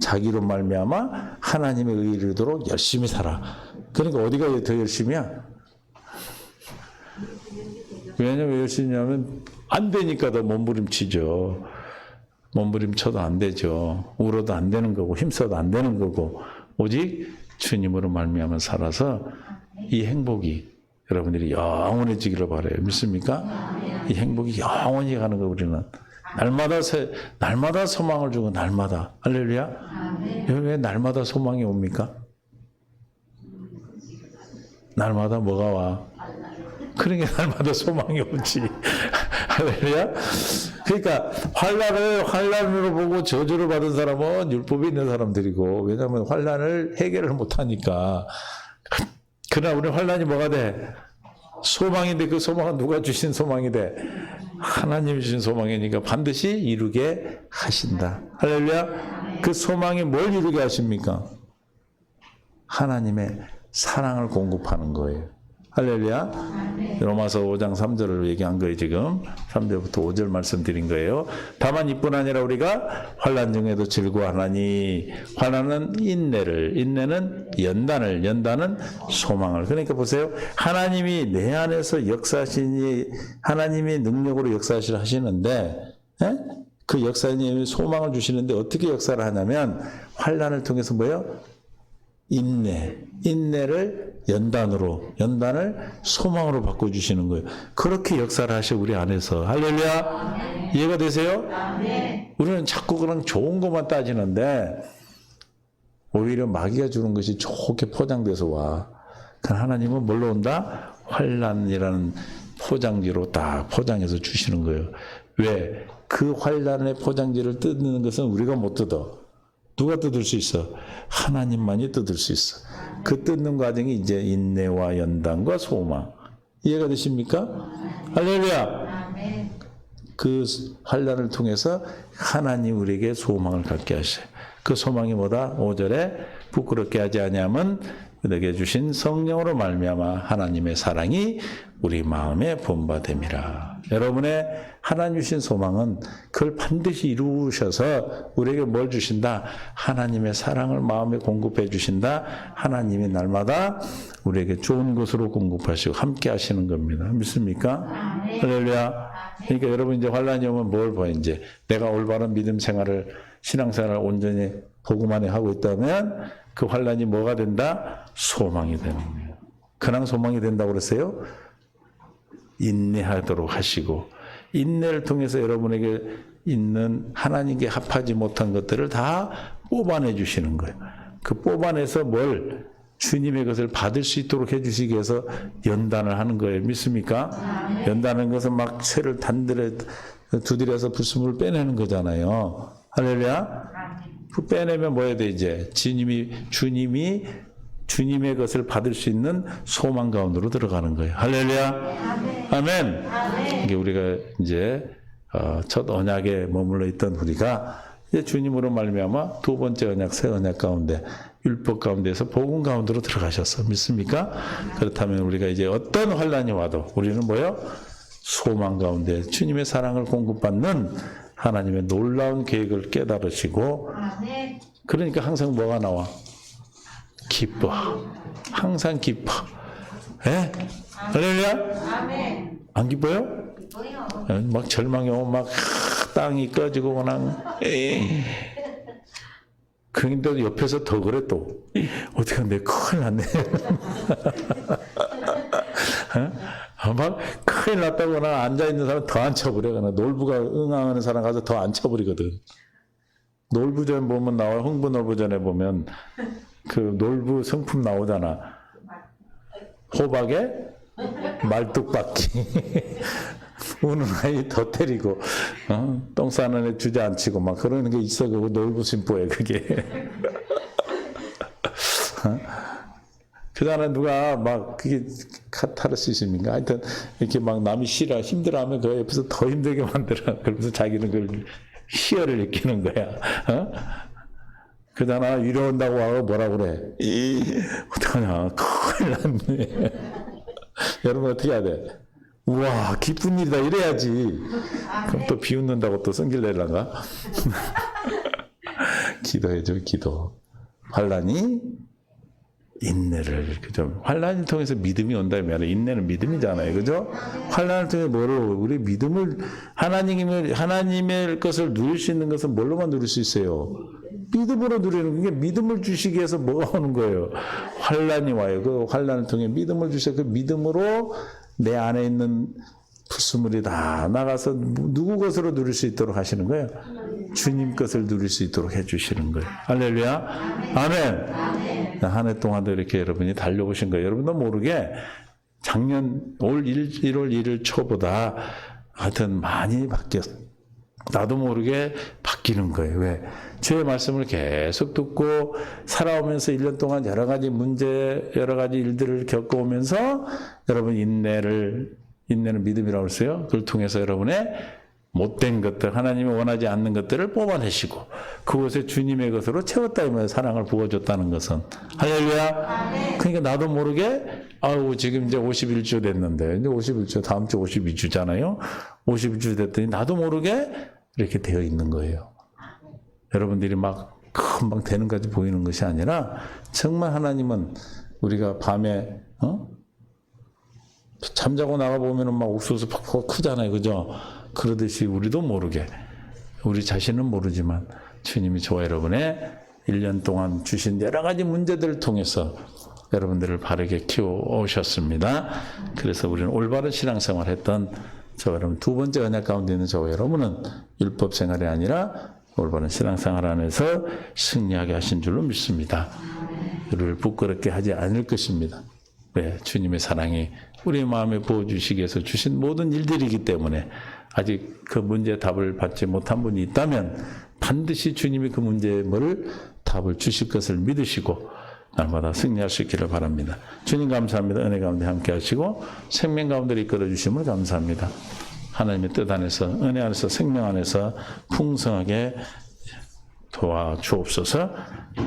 자기로 말미암아 하나님의 의를 이루도록 열심히 살아. 그러니까 어디가 더 열심히야? 왜냐면 왜 열심히 하면 안 되니까 더 몸부림치죠. 몸부림쳐도 안 되죠. 울어도 안 되는 거고 힘써도 안 되는 거고 오직 주님으로 말미암아 살아서 이 행복이 여러분들이 영원해지기를 바라요. 믿습니까? 이 행복이 영원히 가는 거 우리는. 날마다 소망을 주고 날마다. 할렐루야. 왜 날마다 소망이 옵니까? 날마다 뭐가 와? 그러니까 날마다 소망이 오지. 할렐루야. 그러니까 환난으로 보고 저주를 받은 사람은 율법이 있는 사람들이고, 왜냐하면 환난을 해결을 못하니까. 그러나 우리 환난이 뭐가 돼? 소망인데 그 소망은 누가 주신 소망이 돼? 하나님이 주신 소망이니까 반드시 이루게 하신다. 할렐루야. 그 소망이 뭘 이루게 하십니까? 하나님의 사랑을 공급하는 거예요. 할렐루야. 로마서 5장 3절을 얘기한 거예요. 지금 3절부터 5절 말씀드린 거예요. 다만 이뿐 아니라 우리가 환난 중에도 즐거워하나니, 환난은 인내를, 인내는 연단은 소망을. 그러니까 보세요. 하나님이 내 안에서 역사하시니, 하나님이 능력으로 역사하시려 하시는데, 그 역사님이 소망을 주시는데 어떻게 역사를 하냐면 환난을 통해서 뭐예요? 인내를 연단을 소망으로 바꿔주시는 거예요. 그렇게 역사를 하셔 우리 안에서. 할렐루야. 이해가 되세요? 우리는 자꾸 그냥 좋은 것만 따지는데 오히려 마귀가 주는 것이 좋게 포장돼서 와. 그러나 하나님은 뭘로 온다? 환난이라는 포장지로 딱 포장해서 주시는 거예요. 왜? 그 환난의 포장지를 뜯는 것은 우리가 못 뜯어. 누가 뜯을 수 있어? 하나님만이 뜯을 수 있어. 그 뜯는 과정이 이제 인내와 연단과 소망. 이해가 되십니까? 할렐루야. 그 환난을 통해서 하나님 우리에게 소망을 갖게 하셔요. 그 소망이 뭐다? 5절에 부끄럽게 하지 아니하면 그에게 주신 성령으로 말미암아 하나님의 사랑이 우리 마음에 본받음이라. 여러분의 하나님 주신 소망은 그걸 반드시 이루셔서 우리에게 뭘 주신다? 하나님의 사랑을 마음에 공급해 주신다. 하나님이 날마다 우리에게 좋은 것으로 공급하시고 함께 하시는 겁니다. 믿습니까? 할렐루야. 그러니까 여러분 이제 환난이 오면 뭘 봐? 이제 내가 올바른 믿음 생활을, 신앙생활을 온전히 복음 안에 하고 있다면 그 환난이 뭐가 된다? 소망이 되는 거예요. 그냥 소망이 된다고 그랬어요? 인내하도록 하시고, 인내를 통해서 여러분에게 있는 하나님께 합하지 못한 것들을 다 뽑아내 주시는 거예요. 그 뽑아내서 뭘? 주님의 것을 받을 수 있도록 해주시기 위해서 연단을 하는 거예요. 믿습니까? 연단하는 것은 막 쇠를 두드려서 불순물을 빼내는 거잖아요. 할렐루야. 그 빼내면 뭐 해야 돼? 이제 주님이 주님의 것을 받을 수 있는 소망 가운데로 들어가는 거예요. 할렐루야. 아멘. 이게 우리가 이제 첫 언약에 머물러 있던 우리가 이제 주님으로 말미암아 두 번째 언약, 새 언약 가운데 율법 가운데에서 복음 가운데로 들어가셨어. 믿습니까? 그렇다면 우리가 이제 어떤 환란이 와도 우리는 뭐요? 소망 가운데 주님의 사랑을 공급받는 하나님의 놀라운 계획을 깨달으시고, 그러니까 항상 뭐가 나와? 기뻐. 항상 기뻐. 예? 할렐루야? 안 기뻐요? 막 절망이 오면 막 땅이 꺼지고 그냥 그런데 옆에서 더 그래 또. 어떻게 하면 내 큰일 났네. 막 큰일 났다거나 앉아있는 사람 더 앉혀버려. 놀부가 응항하는 사람 가서 더 앉혀버리거든. 놀부전 보면 나와요. 흥부놀부전에 보면 그 놀부 성품 나오잖아. 호박에 말뚝박기. 우는 아이 더 때리고, 똥 싸는 애 주저앉히고 막 그러는 게 있어. 그거 놀부 심보에 그게. 그다음에 누가 막 그게 카타르시스입니까? 하여튼 이렇게 막 남이 싫어 힘들어하면 그 옆에서 더 힘들게 만들어. 그러면서 자기는 그걸 희열을 느끼는 거야. 그러나 위로온다고 하고 뭐라 그래? 어떡하냐? 큰일 났네. 여러분 어떻게 해야 돼? 우와 기쁜 일이다 이래야지. 그럼 또 비웃는다고 또 성질 내려가? 기도해줘 기도. 환란이 인내를, 그죠? 환란을 통해서 믿음이 온다면 인내는 믿음이잖아요, 그죠? 환란을 통해 뭐를 우리 믿음을 하나님의 것을 누릴 수 있는 것은 뭘로만 누릴 수 있어요? 믿음으로 누리는 게 믿음을 주시기 위해서 뭐가 오는 거예요? 환란이 와요. 그 환란을 통해 믿음을 주셔서 그 믿음으로 내 안에 있는 불순물이 다 나가서 누구 것으로 누릴 수 있도록 하시는 거예요? 주님 것을 누릴 수 있도록 해주시는 거예요. 할렐루야. 아멘. 한 해 동안도 이렇게 여러분이 달려오신 거예요. 여러분도 모르게 작년 올 1월 1일 초보다 하여튼 많이 바뀌었어. 나도 모르게 바뀌는 거예요. 왜? 주의 말씀을 계속 듣고 살아오면서 1년 동안 여러 가지 문제, 여러 가지 일들을 겪어오면서 여러분 인내는 믿음이라고 했어요. 그걸 통해서 여러분의 못된 것들, 하나님이 원하지 않는 것들을 뽑아내시고 그것에 주님의 것으로 채웠다 이면 사랑을 부어줬다는 것은. 할렐루야. 그러니까 나도 모르게 지금 이제 51주 됐는데 이제 51주 다음 주 52주잖아요. 52주 됐더니 나도 모르게 이렇게 되어 있는 거예요. 여러분들이 막 금방 되는 것까지 보이는 것이 아니라 정말 하나님은 우리가 밤에 잠자고 나가보면 막 옥수수 팍팍 크잖아요. 그죠? 그러듯이 우리도 모르게, 우리 자신은 모르지만 주님이 저와 여러분의 1년 동안 주신 여러 가지 문제들을 통해서 여러분들을 바르게 키워오셨습니다. 그래서 우리는 올바른 신앙생활을 했던 저와 여러분, 두 번째 언약 가운데 있는 저와 여러분은 율법 생활이 아니라 올바른 신앙생활 안에서 승리하게 하신 줄로 믿습니다. 우리를 부끄럽게 하지 않을 것입니다. 왜? 주님의 사랑이 우리 마음에 부어주시기 위해서 주신 모든 일들이기 때문에 아직 그 문제의 답을 받지 못한 분이 있다면 반드시 주님이 그 문제에 답을 주실 것을 믿으시고 날마다 승리할 수 있기를 바랍니다. 주님 감사합니다. 은혜 가운데 함께 하시고 생명 가운데 이끌어 주심을 감사합니다. 하나님의 뜻 안에서, 은혜 안에서, 생명 안에서 풍성하게 도와주옵소서.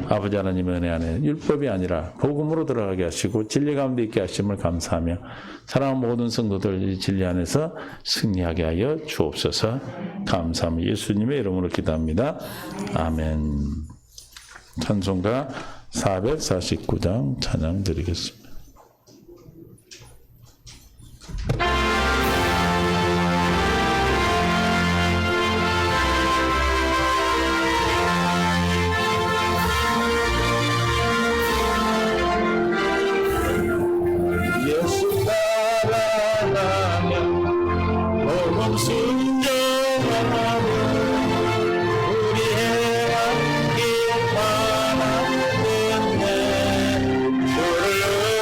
아버지 하나님의 은혜 안에 율법이 아니라 복음으로 들어가게 하시고 진리 가운데 있게 하심을 감사하며 사랑하는 모든 성도들 이 진리 안에서 승리하게 하여 주옵소서. 감사하며 예수님의 이름으로 기도합니다. 아멘. 찬송가 449장 찬양 드리겠습니다. 우리의 기억만 남는 내 주를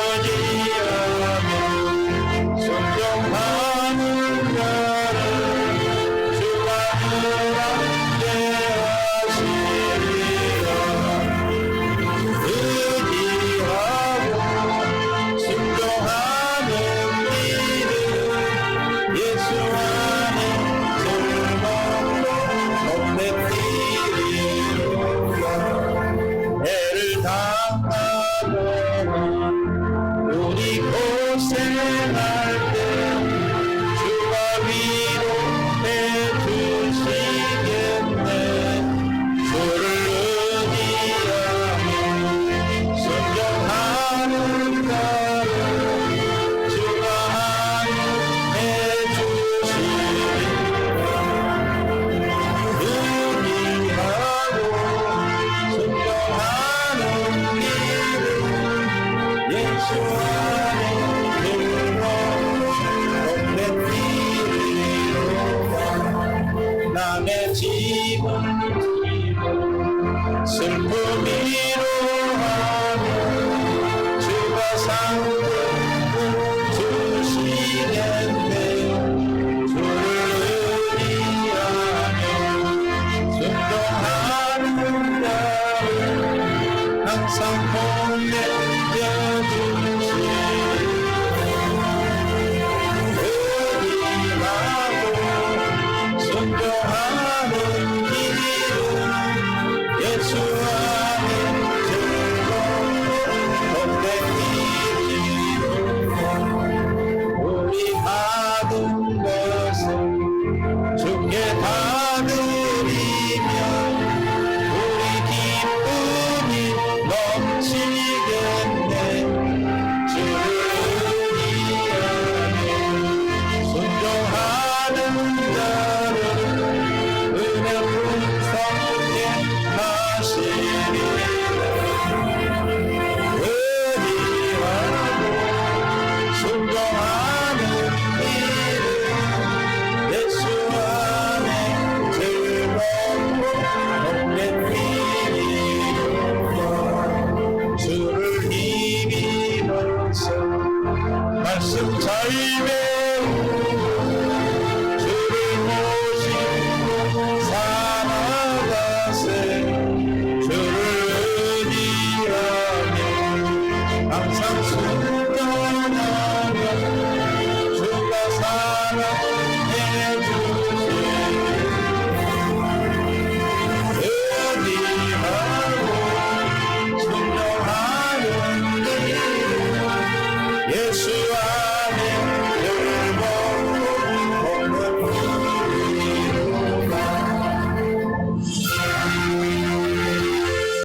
승자임에